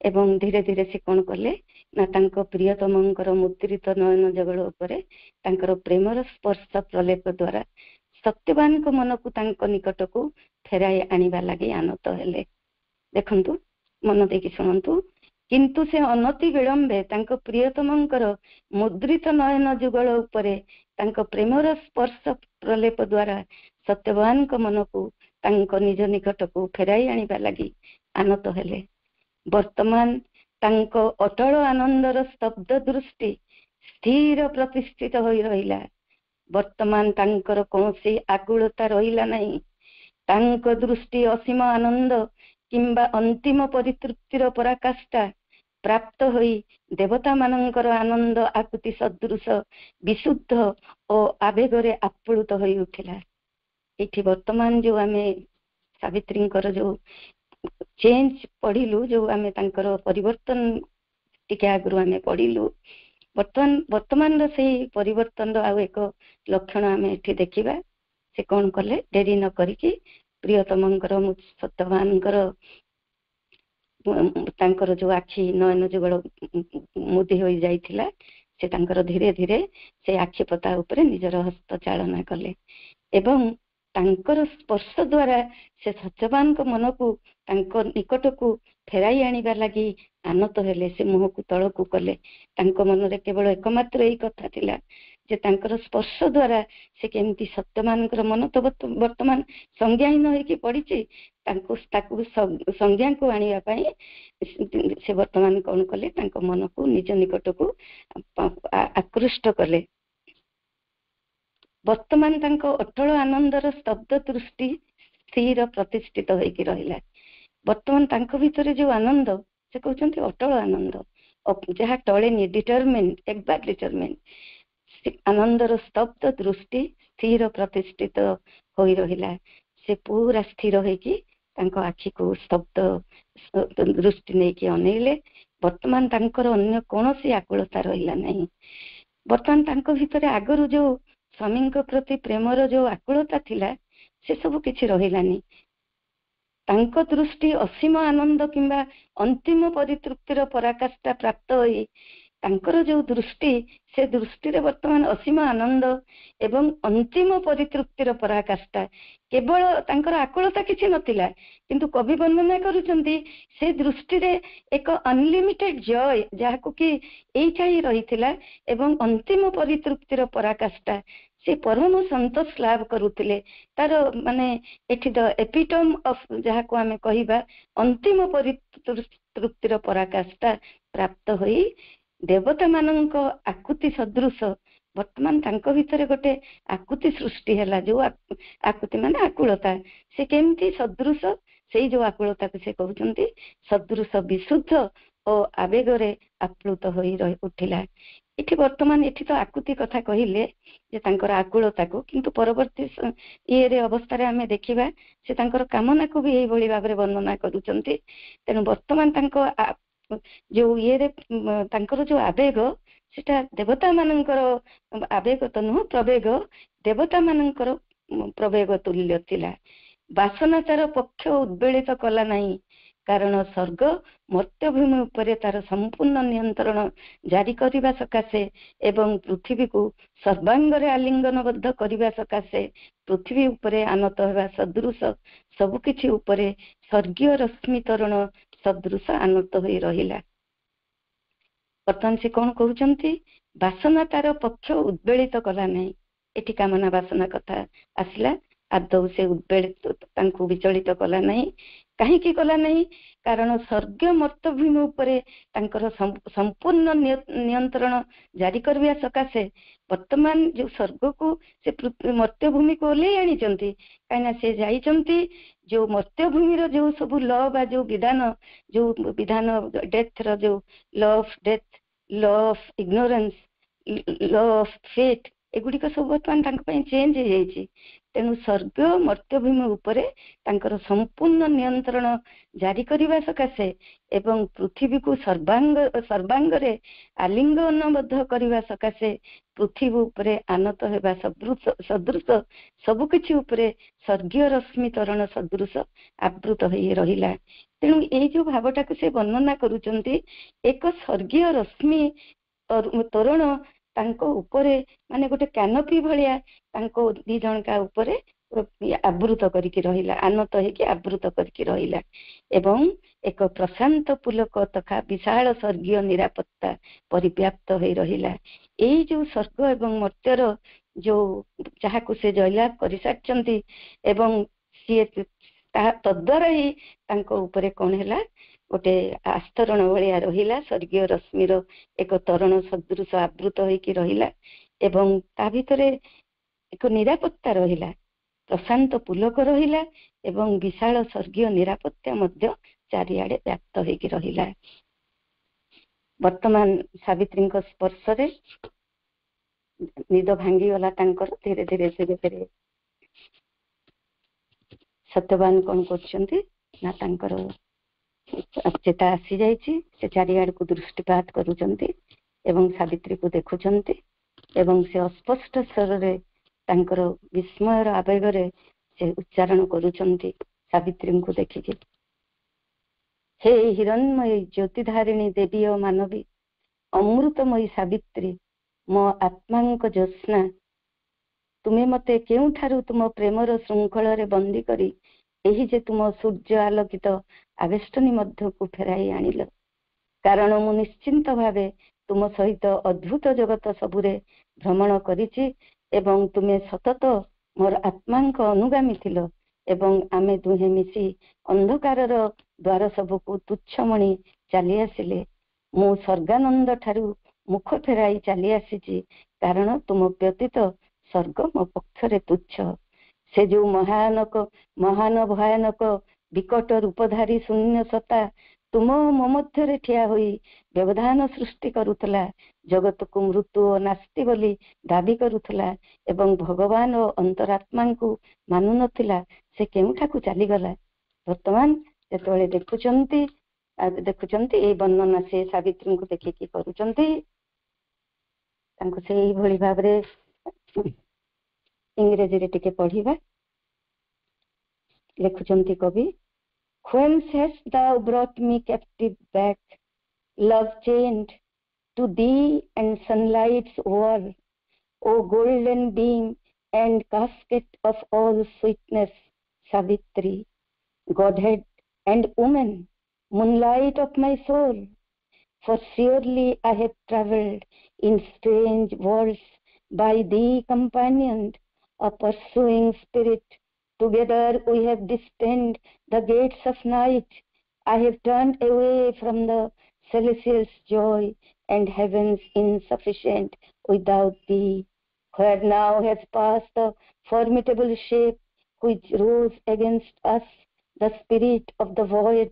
ଏବଂ ଧୀରେ ଧୀରେ ସେ କଣ କଲେ ନା ତାଙ୍କ ପ୍ରିୟତମଙ୍କର ମୁଦ୍ରିତ ନୟନ ଯୁଗଳ ଉପରେ ତାଙ୍କର ପ୍ରେମର ସ୍ପର୍ଶ ପ୍ରଲେପ ଦ୍ୱାରା ସତ୍ୟବାନଙ୍କ ମନକୁ ତାଙ୍କ ନିକଟକୁ ଫେରାଇ ଆଣିବା ଲାଗି ଆନତ ହେଲେ। ଦେଖନ୍ତୁ, ମନ ଦେଇକି ଶୁଣନ୍ତୁ। କିନ୍ତୁ ସେ ଅନତି ବିଳମ୍ବେ ତାଙ୍କ ପ୍ରିୟତମଙ୍କର ମୁଦ୍ରିତ ନୟନ ଯୁଗଳ ଉପରେ ତାଙ୍କ ପ୍ରେମର ସ୍ପର୍ଶ ପ୍ରଲେପ ଦ୍ୱାରା ସତ୍ୟବାନଙ୍କ ମନକୁ ତାଙ୍କ ନିଜ ନିକଟକୁ ଫେରାଇ ଆଣିବା ଲାଗି ଆନତ ହେଲେ। ବର୍ତ୍ତମାନ ତାଙ୍କ ଅଟଳ ଆନନ୍ଦର ସ୍ତବ୍ଧ ଦୃଷ୍ଟି ସ୍ଥିର ପ୍ରତିଷ୍ଠିତ ହୋଇ ରହିଲା। ବର୍ତ୍ତମାନ ତାଙ୍କର କୌଣସି ଆକୁଳତା ରହିଲା ନାହିଁ। ତାଙ୍କ ଦୃଷ୍ଟି ଅସୀମ ଆନନ୍ଦ କିମ୍ବା ଅନ୍ତିମ ପରିତୃପ୍ତିର ପରାକାଷ୍ଠା ପ୍ରାପ୍ତ ହୋଇ ଦେବତା ମାନଙ୍କର ଆନନ୍ଦ ଆକୁତି ସଦୃଶ ବିଶୁଦ୍ଧ ଓ ଆବେଗରେ ଆପ୍ଲୁତ ହୋଇ ଉଠିଲା। ଏଠି ବର୍ତ୍ତମାନ ଯୋଉ ଆମେ ସାବିତ୍ରୀଙ୍କର ଯୋଉ ଚେଞ୍ଜ ପଢିଲୁ, ଯୋଉ ଆମେ ତାଙ୍କର ପରିବର୍ତ୍ତନ ଟିକେ ଆଗରୁ ଆମେ ପଢିଲୁ, ବର୍ତ୍ତମାନର ସେଇ ପରିବର୍ତ୍ତନର ଆଉ ଏକ ଲକ୍ଷଣ ଆମେ ଏଠି ଦେଖିବା। ସେ କଣ କଲେ, ଡେରି ନ କରିକି ପ୍ରିୟତମଙ୍କର ସତ୍ୟବାନଙ୍କର ତାଙ୍କର ଯୋଉ ଆଖି ନୟନ ଯୁଗଳ ମୁଦି ହୋଇ ଯାଇଥିଲା, ସେ ତାଙ୍କର ଧୀରେ ଧୀରେ ସେ ଆଖି ପତା ଉପରେ ନିଜର ହସ୍ତ ଚାଳନା କଲେ ଏବଂ ତାଙ୍କର ସ୍ପର୍ଶ ଦ୍ୱାରା ସେ ସତ୍ୟବାନଙ୍କ ମନକୁ ତାଙ୍କ ନିକଟକୁ ଫେରାଇ ଆଣିବା ଲାଗି ଆନତ ହେଲେ। ସେ ମୁହଁକୁ ତଳକୁ କଲେ। ତାଙ୍କ ମନରେ କେବଳ ଏକମାତ୍ର ଏଇ କଥା ଥିଲା ଯେ ତାଙ୍କର ସ୍ପର୍ଶ ଦ୍ୱାରା ସେ କେମିତି ସତ୍ୟମାନଙ୍କର ମନ ତ ବର୍ତ୍ତମାନ ସଂଜ୍ଞାହୀନ ହେଇକି ପଡିଛି, ତାକୁ ସଂଜ୍ଞାକୁ ଆଣିବା ପାଇଁ ସେ ବର୍ତ୍ତମାନ କଣ କଲେ, ତାଙ୍କ ମନକୁ ନିଜ ନିକଟକୁ ଆକୃଷ୍ଟ କଲେ। ବର୍ତ୍ତମାନ ତାଙ୍କ ଅଟଳ ଆନନ୍ଦର ସ୍ତବ୍ଧ ଦୃଷ୍ଟି ସ୍ଥିର ପ୍ରତିଷ୍ଠିତ ହେଇକି ରହିଲା। ବର୍ତ୍ତମାନ ତାଙ୍କ ଭିତରେ ଯୋଉ ଆନନ୍ଦ, ସେ କହୁଛନ୍ତି ଅଟଳ ଆନନ୍ଦ, ଯାହା ଟଳେନି, ଡିଟରମିନ ଆନନ୍ଦର ସ୍ତବ୍ଧ ଦୃଷ୍ଟି ସ୍ଥିର ପ୍ରତିଷ୍ଠିତ ହୋଇ ରହିଲା। ସେ ପୁରା ସ୍ଥିର ହେଇକି ତାଙ୍କ ଆଖିକୁ ସ୍ତବ୍ଧ ଦୃଷ୍ଟି ନେଇକି ଅନେଇଲେ। ବର୍ତ୍ତମାନ ତାଙ୍କର ଅନ୍ୟ କୌଣସି ଆକୁଳତା ରହିଲା ନାହିଁ। ବର୍ତ୍ତମାନ ତାଙ୍କ ଭିତରେ ଆଗରୁ ଯୋଉ ସ୍ୱାମୀଙ୍କ ପ୍ରତି ପ୍ରେମର ଯୋଉ ଆକୁଳତା ଥିଲା, ସେ ସବୁ କିଛି ରହିଲାନି। ତାଙ୍କ ଦୃଷ୍ଟି ଅସୀମ ଆନନ୍ଦ କିମ୍ବା ଅନ୍ତିମ ପରିତୃପ୍ତିର ପରାକାଷ୍ଠା ପ୍ରାପ୍ତ ହୋଇ ତାଙ୍କର ଯୋଉ ଦୃଷ୍ଟି, ସେ ଦୃଷ୍ଟିରେ ବର୍ତ୍ତମାନ ଅସୀମ ଆନନ୍ଦ ଏବଂ ଅନ୍ତିମ ପରିତୃପ୍ତିର ପରାକାଷ୍ଠା। କେବଳ ତାଙ୍କର ଆକୁଳତା କିଛି ନଥିଲା, କିନ୍ତୁ କବି ବର୍ଣ୍ଣନା କରୁଛନ୍ତି ସେ ଦୃଷ୍ଟିରେ ଏକ ଅନଲିମିଟେଡ ଜୟ, ଯାହାକୁ କି ଏଇଟା ହିଁ ରହିଥିଲା ଏବଂ ଅନ୍ତିମ ପରିତୃପ୍ତିର ପରାକାଷ୍ଠା। ସେ ପରମ ସନ୍ତୋଷ ଲାଭ କରୁଥିଲେ। ତାର ମାନେ ଏଠି ଦ ଏପିଟମ୍ ଅଫ ଯାହାକୁ ଆମେ କହିବା ଅନ୍ତିମ ପରିତୃପ୍ତିର ପରାକାଷ୍ଠା ପ୍ରାପ୍ତ ହୋଇ ଦେବତା ମାନଙ୍କ ଆକୁତି ସଦୃଶ ବର୍ତ୍ତମାନ ତାଙ୍କ ଭିତରେ ଗୋଟେ ଆକୁତି ସୃଷ୍ଟି ହେଲା। ଯୋଉ ଆକୁତି ମାନେ ଆକୁଳତା, ସେ କେମିତି ସଦୃଶ, ସେଇ ଯୋଉ ଆକୁଳତାକୁ ସେ କହୁଛନ୍ତି ସଦୃଶ ବିଶୁଦ୍ଧ ଓ ଆବେଗରେ ଆପ୍ଲୁତ ହୋଇ ଉଠିଲା। ଏଠି ବର୍ତ୍ତମାନ ଏଠି ତ ଆକୁତି କଥା କହିଲେ ଯେ ତାଙ୍କର ଆକୁଳତାକୁ, କିନ୍ତୁ ପରବର୍ତ୍ତୀ ଇଏରେ ଅବସ୍ଥାରେ ଆମେ ଦେଖିବା ସେ ତାଙ୍କର କାମନାକୁ ବି ଏଇଭଳି ଭାବରେ ବର୍ଣ୍ଣନା କରୁଛନ୍ତି। ତେଣୁ ବର୍ତ୍ତମାନ ତାଙ୍କ ଯୋଉ ଇଏରେ ତାଙ୍କର ଯୋଉ ଆବେଗ, ସେଟା ଦେବତା ମାନଙ୍କର ଆବେଗ ତ ନୁହଁ, ପ୍ରବେଗ, ଦେବତା ମାନଙ୍କର ପ୍ରବେଗ ତୁଲ୍ୟ ଥିଲା। ବାସନା ତାର ପକ୍ଷ ଉଦ୍ବେଳିତ କଲା ନାହିଁ, କାରଣ ସ୍ୱର୍ଗ ମର୍ତ୍ତ୍ୟଭୂମି ଉପରେ ତାର ସମ୍ପୂର୍ଣ୍ଣ ନିୟନ୍ତ୍ରଣ ଜାରି କରିବା ସକାଶେ ଏବଂ ପୃଥିବୀକୁ ସର୍ବାଙ୍ଗରେ ଆଲିଙ୍ଗନବଦ୍ଧ କରିବା ସକାଶେ ପୃଥିବୀ ଉପରେ ଆନତ ହେବା ସଦୃଶ ସବୁକିଛି ଉପରେ ସ୍ୱର୍ଗୀୟ ରଶ୍ମି ତରଣ ସଦୃଶ ଆନତ ହୋଇ ରହିଲା। ବର୍ତ୍ତମାନ ସେ କଣ କହୁଛନ୍ତି? ବାସନା ତାର ପକ୍ଷ ଉଦ୍ବେଳିତ କଲା ନାହିଁ। ଏଠି କାମନା ବାସନା କଥା ଆସିଲା। ଆଦୌ ସେ ଉଦ୍ବେଳିତ ତାଙ୍କୁ ବିଚଳିତ କଲା ନାହିଁ। କାହିଁକି କଲା ନାହିଁ? କାରଣ ସ୍ୱର୍ଗ ମର୍ତ୍ତ୍ୟଭୂମି ଉପରେ ତାଙ୍କର ସମ୍ପୂର୍ଣ୍ଣ ନିୟନ୍ତ୍ରଣ ଜାରି କରିବା ସକାଶେ ବର୍ତ୍ତମାନ ଯୋଉ ସ୍ୱର୍ଗକୁ ସେ ମର୍ତ୍ତ୍ୟଭୂମିକୁ ଓହ୍ଲେଇ ଆଣିଛନ୍ତି। କାହିଁକିନା ସେ ଯାଇଛନ୍ତି ଯୋଉ ମର୍ତ୍ତ୍ୟଭୂମିର ଯୋଉ ସବୁ ଲ ବା ଯୋଉ ବିଧାନ ଡେଥର ଯୋଉ law of death, law of ignorance, law of fate, ଏଗୁଡିକ ସବୁ ବର୍ତ୍ତମାନ ତାଙ୍କ ପାଇଁ ଚେଞ୍ଜ ହେଇଯାଇଛି। ତେଣୁ ସ୍ୱର୍ଗ ମର୍ତ୍ତ୍ୟଭୂମି ଉପରେ ତାଙ୍କର ସମ୍ପୂର୍ଣ୍ଣ ନିୟନ୍ତ୍ରଣ ଜାରି କରିବା ସକାଶେ ଏବଂ ପୃଥିବୀକୁ ସର୍ବାଙ୍ଗରେ ଆଲିଙ୍ଗନବଦ୍ଧ କରିବା ସକାଶେ ପୃଥିବୀ ଉପରେ ଆନତ ହେବା ସଦୃଶ ସବୁକିଛି ଉପରେ ସ୍ୱର୍ଗୀୟ ରଶ୍ମି ତରଣ ସଦୃଶ ଆବୃତ ହୋଇ ରହିଲା। ତେଣୁ ଏଇ ଯୋଉ ଭାବଟାକୁ ସେ ବର୍ଣ୍ଣନା କରୁଛନ୍ତି, ଏକ ସ୍ୱର୍ଗୀୟ ରଶ୍ମି ତୋରଣ ତାଙ୍କ ଉପରେ ମାନେ ଗୋଟେ କ୍ୟାନୋପି ଭଳିଆ ତାଙ୍କ ଦି ଜଣକା ଉପରେ ଆବୃତ କରିକି ରହିଲା, ଆନତ ହେଇକି ଆବୃତ କରିକି ରହିଲା। ଏବଂ ଏକ ପ୍ରଶାନ୍ତ ପୁଲକ ତଥା ବିଶାଳ ସ୍ୱର୍ଗୀୟ ନିରାପତ୍ତା ପରିବ୍ୟାପ୍ତ ହୋଇ ରହିଲା। ଏଇ ଯୋଉ ସ୍ୱର୍ଗ ଏବଂ ମର୍ତ୍ତ୍ୟର ଯୋଉ ଯାହାକୁ ସେ ଜୟଲାଭ କରିସାରିଛନ୍ତି ଏବଂ ସିଏ ତାହା ତଦ୍ୱାରା ହିଁ ତାଙ୍କ ଉପରେ କଣ ହେଲା? ଗୋଟେ ଆସ୍ତରଣ ଭଳିଆ ରହିଲା, ସ୍ୱର୍ଗୀୟ ରଶ୍ମିର ଏକ ତରଣ ସଦୃଶ ଆବୃତ ହେଇକି ରହିଲା ଏବଂ ତା ଭିତରେ ଏକ ନିରାପତ୍ତା ରହିଲା, ପ୍ରଶାନ୍ତ ପୁଲକ ରହିଲା ଏବଂ ବିଶାଳ ସ୍ୱର୍ଗୀୟ ନିରାପତ୍ତା ମଧ୍ୟ ଚାରିଆଡେ ବ୍ୟାପ୍ତ ହେଇକି ରହିଲା। ବର୍ତ୍ତମାନ ସାବିତ୍ରୀଙ୍କ ସ୍ପର୍ଶରେ ନିଦ ଭାଙ୍ଗିଗଲା ତାଙ୍କର। ଧୀରେ ଧୀରେ ଧୀରେ ଧୀରେ ସତ୍ୟବାନ କଣ କରୁଛନ୍ତି ନା ତାଙ୍କର ଚେତା ଆସିଯାଇଛି। ସେ ଚାରିଆଡକୁ ଦୃଷ୍ଟିପାତ କରୁଛନ୍ତି ଏବଂ ସାବିତ୍ରୀକୁ ଦେଖୁଛନ୍ତି ଏବଂ ସେ ଅସ୍ପଷ୍ଟ ସ୍ୱରରେ ତାଙ୍କର ବିସ୍ମୟର ଆବେଗରେ ସେ ଉଚ୍ଚାରଣ କରୁଛନ୍ତି ସାବିତ୍ରୀଙ୍କୁ ଦେଖିକି, ହେ ହିରଣ୍ମୟୀ ଜ୍ୟୋତିଧାରିଣୀ ଦେବୀ ଓ ମାନବୀ, ଅମୃତମୟୀ ସାବିତ୍ରୀ, ମୋ ଆତ୍ମାଙ୍କ ଜ୍ୟୋତ୍ସ୍ନା, ତୁମେ ମତେ କେଉଁଠାରୁ ତୁମ ପ୍ରେମର ଶୃଙ୍ଖଳରେ ବନ୍ଦୀ କରି ଏହି ଯେ ତୁମ ସୂର୍ଯ୍ୟ ଆଲୋକିତ ଆବେଷ୍ଟନୀ ମଧ୍ୟକୁ ଫେରାଇ ଆଣିଲ। କାରଣ ମୁଁ ନିଶ୍ଚିନ୍ତ ଭାବେ ତୁମ ସହିତ ଅଦ୍ଭୁତ ଜଗତ ସବୁରେ ଭ୍ରମଣ କରିଛି ଏବଂ ତୁମେ ସତତ ମୋର ଆତ୍ମାଙ୍କ ଅନୁଗାମୀ ଥିଲ ଏବଂ ଆମେ ଦୁହେଁ ମିଶି ଅନ୍ଧକାରର ଦ୍ୱାର ସବୁକୁ ତୁଚ୍ଛମଣି ଚାଲି ଆସିଲେ। ମୁଁ ସ୍ୱର୍ଗାନନ୍ଦ ଠାରୁ ମୁଖ ଫେରାଇ ଚାଲି ଆସିଛି କାରଣ ତୁମ ବ୍ୟତୀତ ସ୍ୱର୍ଗ ମୋ ପକ୍ଷରେ ତୁଚ୍ଛ। ସେ ଯୋଉ ମହାନ ଭୟାନକ ବିକଟ ରୂପଧାରୀ ଶୂନ୍ୟ ସତ୍ତା ତୁମ ମୋ ମଧ୍ୟରେ ଠିଆ ହୋଇ ବ୍ୟବଧାନ ସୃଷ୍ଟି କରୁଥିଲା, ଜଗତକୁ ମୃତ୍ୟୁ ଓ ନାସ୍ତି ବୋଲି ଦାବି କରୁଥିଲା ଏବଂ ଭଗବାନ ଓ ଅନ୍ତରାତ୍ମାଙ୍କୁ ମାନୁନଥିଲା, ସେ କେଉଁଠାକୁ ଚାଲିଗଲା। ବର୍ତ୍ତମାନ ଯେତେବେଳେ ଦେଖୁଛନ୍ତି ଏଇ ବର୍ଣ୍ଣନା ସେ ସାବିତ୍ରୀଙ୍କୁ ଦେଖିକି କରୁଛନ୍ତି, ତାଙ୍କୁ ସେଇଭଳି ଭାବରେ ଇଂରେଜୀରେ ଟିକେ ପଢିବା। ଲେଖୁଛନ୍ତି କବି, Whence hast thou brought me captive back, love chained to thee and sunlight's wall, O golden beam and casket of all sweetness, Savitri, Godhead and woman, moonlight of my soul. For surely I have travelled in strange worlds by thee companioned, a pursuing spirit. Together we have descended the gates of night. I have turned away from the celestial's joy and heaven's insufficient without thee. Where now has passed the formidable shape which rose against us, the spirit of the void,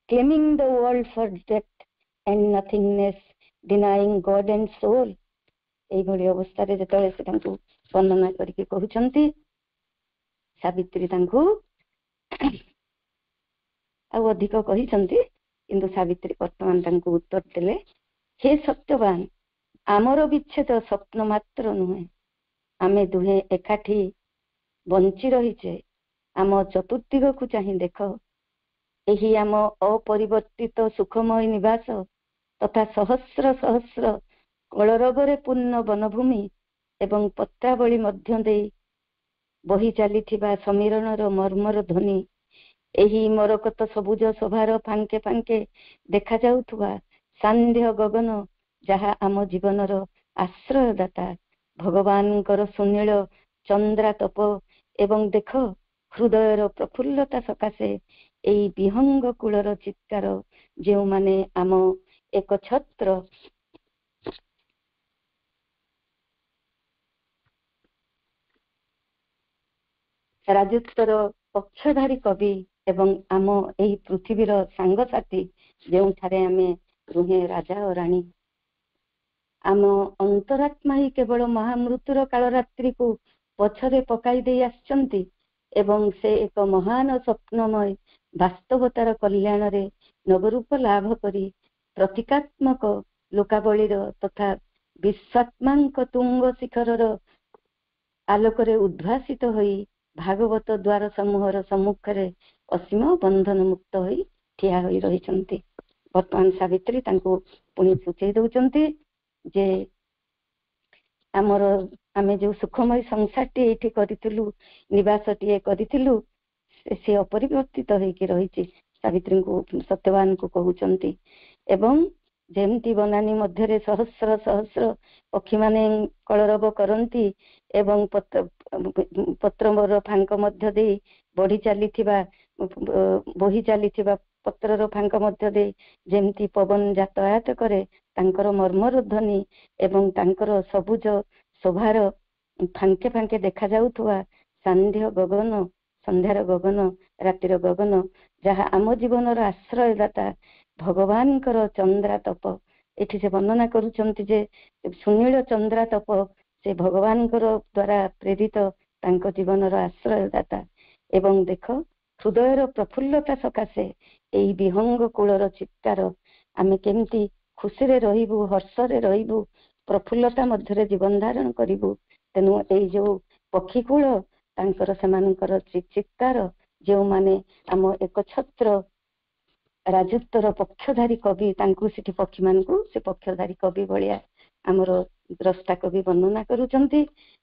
claiming the world for depth and nothingness, denying God and soul. এইଭଳି ଅବସ୍ଥାରେ ଯେତେବେଳେ ସେ ତାଙ୍କୁ ବର୍ଣ୍ଣନା କରିକି କହୁଛନ୍ତି, ସାବିତ୍ରୀ ତାଙ୍କୁ ଆଉ ଅଧିକ କହିଛନ୍ତି, କିନ୍ତୁ ସାବିତ୍ରୀ ବର୍ତ୍ତମାନ ତାଙ୍କୁ ଉତ୍ତର ଦେଲେ, ହେ ସତ୍ୟବାନ, ଆମର ବିଚ୍ଛେଦ ସ୍ୱପ୍ନ ମାତ୍ର ନୁହେଁ, ଆମେ ଦୁହେଁ ଏକାଠି ବଞ୍ଚି ରହିଛେ। ଆମ ଚତୁର୍ଦିଗକୁ ଚାହିଁ ଦେଖ, ଏହି ଆମ ଅପରିବର୍ତ୍ତିତ ସୁଖମୟ ନିବାସ ତଥା ସହସ୍ର ସହସ୍ର କଳରବରେ ପୂର୍ଣ୍ଣ ବନଭୂମି ଏବଂ ପତ୍ରାବଳୀ ମଧ୍ୟ ଦେଇ ବହି ଚାଲିଥିବା ସମୀରଣର ମର୍ମର ଧ୍ୱନି ଏହି ମରକତ ସବୁଜ ଶୋଭାର ଫାଙ୍କେ ଫାଙ୍କେ ଦେଖାଯାଉଥିବା ସାନ୍ଧ୍ୟ ଗଗନ ଯାହା ଆମ ଜୀବନର ଆଶ୍ରୟଦାତା, ଭଗବାନଙ୍କର ସୁନୀଳ ଚନ୍ଦ୍ରାତପ ଏବଂ ଦେଖ ହୃଦୟର ପ୍ରଫୁଲ୍ଲତା ସକାଶେ ଏଇ ବିହଙ୍ଗ କୂଳର ଚିତ୍କାର, ଯେଉଁମାନେ ଆମ ଏକଛତ୍ର ରାଜତ୍ୱର ପକ୍ଷଧାରୀ କବି ଏବଂ ଆମ ଏହି ପୃଥିବୀର ସାଙ୍ଗସାଥୀ, ଯେଉଁଠାରେ ଆମେ ରୁହେ ରାଜା ଓ ରାଣୀ। ଆମ ଅନ୍ତରାତ୍ମା ହିଁ କେବଳ ମହାମୃତ୍ୟୁର କାଳରାତ୍ରିକୁ ପଛରେ ପକାଇ ଦେଇ ଆସିଛନ୍ତି ଏବଂ ସେ ଏକ ମହାନ ସ୍ୱପ୍ନମୟ ବାସ୍ତବତାର କଲ୍ୟାଣରେ ନବରୂପ ଲାଭ କରି ପ୍ରତୀକାତ୍ମକ ଲୋକାବଳୀର ତଥା ବିଶ୍ୱାତ୍ମାଙ୍କ ତୁଙ୍ଗ ଶିଖରର ଆଲୋକରେ ଉଦ୍ଭାସିତ ହୋଇ ଭାଗବତ ଦ୍ୱାର ସମୂହର ସମ୍ମୁଖରେ ଅସୀମ ବନ୍ଧନ ମୁକ୍ତ ହୋଇ ଠିଆ ହୋଇ ରହିଛନ୍ତି। ବର୍ତ୍ତମାନ ସାବିତ୍ରୀ ତାଙ୍କୁ ପୁଣି ସୂଚେଇ ଦଉଛନ୍ତି ଯେ ଆମେ ଯୋଉ ସୁଖମୟ ସଂସାରଟି ଏଇଠି କରିଥିଲୁ, ନିବାସଟିଏ କରିଥିଲୁ, ସେ ଅପରିବର୍ତ୍ତିତ ହେଇକି ରହିଛି। ସାବିତ୍ରୀଙ୍କୁ ସତ୍ୟବାନଙ୍କୁ କହୁଛନ୍ତି। ଏବଂ ଯେମିତି ବନାନୀ ମଧ୍ୟରେ ସହସ୍ର ସହସ୍ର ପକ୍ଷୀମାନେ କଳରବ କରନ୍ତି ଏବଂ ପତ୍ରର ଫାଙ୍କ ମଧ୍ୟ ଦେଇ ବହି ଚାଲିଥିବା ପତ୍ରର ଫାଙ୍କ ମଧ୍ୟ ଦେଇ ଯେମିତି ପବନ ଯାତାୟାତ କରେ, ତାଙ୍କର ମର୍ମର ଧ୍ୱନି ଏବଂ ତାଙ୍କର ସବୁଜ ଶୋଭାର ଫାଙ୍କେ ଫାଙ୍କେ ଦେଖାଯାଉଥିବା ସାନ୍ଧ୍ୟ ଗଗନ, ସନ୍ଧ୍ୟାର ଗଗନ, ରାତିର ଗଗନ, ଯାହା ଆମ ଜୀବନର ଆଶ୍ରୟଦାତା, ଭଗବାନଙ୍କର ଚନ୍ଦ୍ରାତପ। ଏଠି ସେ ବର୍ଣ୍ଣନା କରୁଛନ୍ତି ଯେ ସୁନୀଳ ଚନ୍ଦ୍ରାତପ ସେ ଭଗବାନଙ୍କର ଦ୍ଵାରା ପ୍ରେରିତ ତାଙ୍କ ଜୀବନର ଆଶ୍ରୟଦାତା। ଏବଂ ଦେଖ ହୃଦୟର ପ୍ରଫୁଲ୍ଲତା ସକାଶେ ଏଇ ବିହଙ୍ଗ କୂଳର ଚିତ୍କାର, ଆମେ କେମିତି ଖୁସିରେ ରହିବୁ, ହର୍ଷରେ ରହିବୁ, ପ୍ରଫୁଲ୍ଲତା ମଧ୍ୟରେ ଜୀବନ ଧାରଣ କରିବୁ। ତେଣୁ ଏଇ ଯୋଉ ପକ୍ଷୀ କୂଳ, ତାଙ୍କର ସେମାନଙ୍କର ଚିତ୍କାର, ଯେଉଁମାନେ ଆମ ଏକଛତ୍ର ରାଜତ୍ୱର ପକ୍ଷଧାରୀ କବି, ତାଙ୍କୁ ସେଠି ପକ୍ଷୀମାନଙ୍କୁ ସେ ପକ୍ଷଧାରୀ କବି ଭଳିଆ ଆମର ଦ୍ରଷ୍ଟା କବି ବର୍ଣ୍ଣନା କରୁଛନ୍ତି।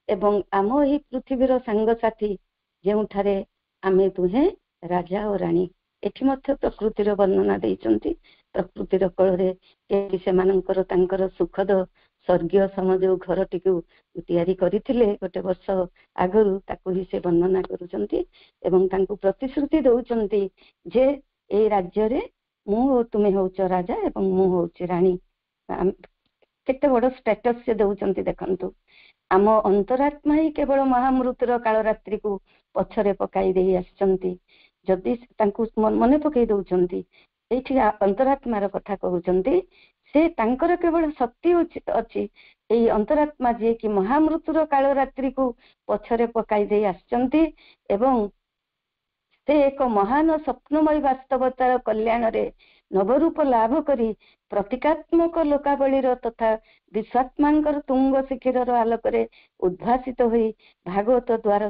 ଏବଂ ଆମ ଏହି ପୃଥିବୀର ସାଙ୍ଗସାଥୀ, ଯେଉଁଠାରେ ଆମେ ଦୁହେଁ ରାଜା ଓ ରାଣୀ। ଏଠି ମଧ୍ୟ ପ୍ରକୃତିର ବର୍ଣ୍ଣନା ଦେଇଛନ୍ତି। ପ୍ରକୃତିର କୋଳରେ କେମିତି ସେମାନଙ୍କର ତାଙ୍କର ସୁଖଦ ସ୍ୱର୍ଗୀୟ ସମ ଯୋଉ ଘରଟିକୁ ତିଆରି କରିଥିଲେ ଗୋଟେ ବର୍ଷ ଆଗରୁ, ତାକୁ ହିଁ ସେ ବର୍ଣ୍ଣନା କରୁଛନ୍ତି ଏବଂ ତାଙ୍କୁ ପ୍ରତିଶ୍ରୁତି ଦଉଛନ୍ତି ଯେ ଏଇ ରାଜ୍ୟରେ ତୁମେ ହଉଛ ରାଜା ଏବଂ ମୁଁ ହଉଛି ରାଣୀ। କେତେ ବଡ ଷ୍ଟାଟସ ସେ ଦଉଛନ୍ତି ଦେଖନ୍ତୁ। ଆମ ଅନ୍ତରାତ୍ମା ହିଁ କେବଳ ମହାମୃତ୍ୟୁର କାଳରାତ୍ରିକୁ ପଛରେ ପକାଇ ଦେଇ ଆସିଛନ୍ତି। ଯଦି ତାଙ୍କୁ ମନେ ପକେଇ ଦଉଛନ୍ତି, ଏଇଠି ଅନ୍ତରାତ୍ମାର କଥା କହୁଛନ୍ତି, ସେ ତାଙ୍କର କେବଳ ଶକ୍ତି ଅଛି ଏଇ ଅନ୍ତରାତ୍ମା, ଯିଏକି ମହାମୃତ୍ୟୁର କାଳରାତ୍ରିକୁ ପଛରେ ପକାଇ ଦେଇ ଆସିଛନ୍ତି ଏବଂ ସେ ଏକ ମହାନ ସ୍ୱପ୍ନମୟ ବାସ୍ତବତାର କଲ୍ୟାଣରେ ନବରୂପ ଲାଭ କରି ପ୍ରତୀକାତ୍ମକ ଲୋକାବଳୀର ତଥା ବିଶ୍ୱାତ୍ମାଙ୍କର ତୁଙ୍ଗ ଶିଖିରର ଆଲୋକରେ ଉଦ୍ଭାସିତ ହୋଇ ଭାଗବତ ଦ୍ୱାର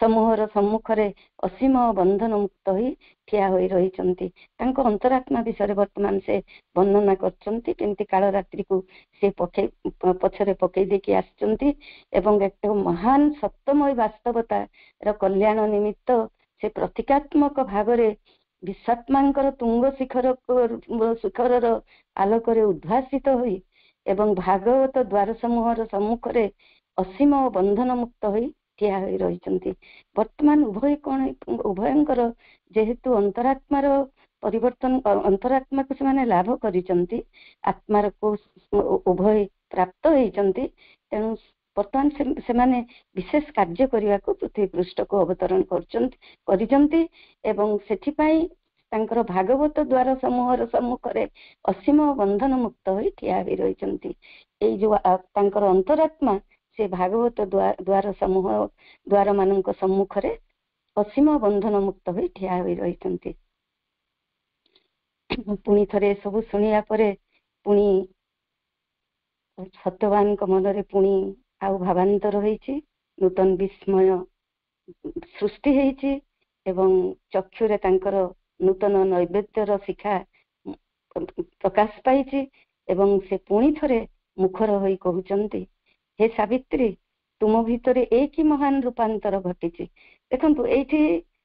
ସମୂହର ସମ୍ମୁଖରେ ଅସୀମ ବନ୍ଧନ ମୁକ୍ତ ହୋଇ ଠିଆ ହୋଇ ରହିଛନ୍ତି। ତାଙ୍କ ଅନ୍ତରାତ୍ମା ବିଷୟରେ ବର୍ତ୍ତମାନ ସେ ବର୍ଣ୍ଣନା କରୁଛନ୍ତି, କେମିତି କାଳରାତ୍ରିକୁ ସେ ପଛରେ ପକେଇ ଦେଇକି ଆସିଛନ୍ତି ଏବଂ ଏକ ମହାନ ସତ୍ୟମୟ ବାସ୍ତବତାର କଲ୍ୟାଣ ନିମିତ୍ତ ସେ ପ୍ରତୀକାତ୍ମକ ଭାବରେ ବିଶ୍ୱାତ୍ମାଙ୍କର ତୁଙ୍ଗ ଶିଖରର ଆଲୋକରେ ଉଦ୍ଭାସିତ ହୋଇ ଏବଂ ଭାଗବତ ଦ୍ୱାର ସମୂହର ସମ୍ମୁଖରେ ଅସୀମ ବନ୍ଧନ ମୁକ୍ତ ହୋଇ ଠିଆ ହୋଇ ରହିଛନ୍ତି। ବର୍ତ୍ତମାନ ଉଭୟଙ୍କର ଯେହେତୁ ଅନ୍ତରାତ୍ମାର ପରିବର୍ତ୍ତନ, ଅନ୍ତରାତ୍ମାକୁ ସେମାନେ ଲାଭ କରିଛନ୍ତି, ଆତ୍ମାକୁ ଉଭୟ ପ୍ରାପ୍ତ ହେଇଛନ୍ତି। ତେଣୁ ବର୍ତ୍ତମାନ ସେମାନେ ବିଶେଷ କାର୍ଯ୍ୟ କରିବାକୁ ପୃଥିବୀ ପୃଷ୍ଠକୁ ଅବତରଣ କରିଛନ୍ତି ଏବଂ ସେଥିପାଇଁ ତାଙ୍କର ଭାଗବତ ଦ୍ୱାର ସମୂହର ସମ୍ମୁଖରେ ଅସୀମ ବନ୍ଧନ ମୁକ୍ତ ହୋଇ ଠିଆ ହୋଇ ରହିଛନ୍ତି। ଏଇ ଯୋଉ ତାଙ୍କର ଅନ୍ତରାତ୍ମା, ସେ ଭାଗବତ ଦ୍ୱାର ମାନଙ୍କ ସମ୍ମୁଖରେ ଅସୀମ ବନ୍ଧନ ମୁକ୍ତ ହୋଇ ଠିଆ ହୋଇ ରହିଛନ୍ତି। ପୁଣି ଥରେ ସବୁ ଶୁଣିବା ପରେ ପୁଣି ସତ୍ୟବାନଙ୍କ ମନରେ ପୁଣି ଆଉ ଭାବାନ୍ତର ହେଇଛି, ନୂତନ ବିସ୍ମୟ ସୃଷ୍ଟି ହେଇଛି ଏବଂ ଚକ୍ଷୁରେ ତାଙ୍କର ନୂତନ ନୈବେଦ୍ୟର ଶିଖା ପ୍ରକାଶ ପାଇଛି ଏବଂ ସେ ପୁଣି ଥରେ ମୁଖର ହୋଇ କହୁଛନ୍ତି, ହେ ସାବିତ୍ରୀ, ତୁମ ଭିତରେ ଏ କି ମହାନ ରୂପାନ୍ତର ଘଟିଛି। ଦେଖନ୍ତୁ ଏଇଠି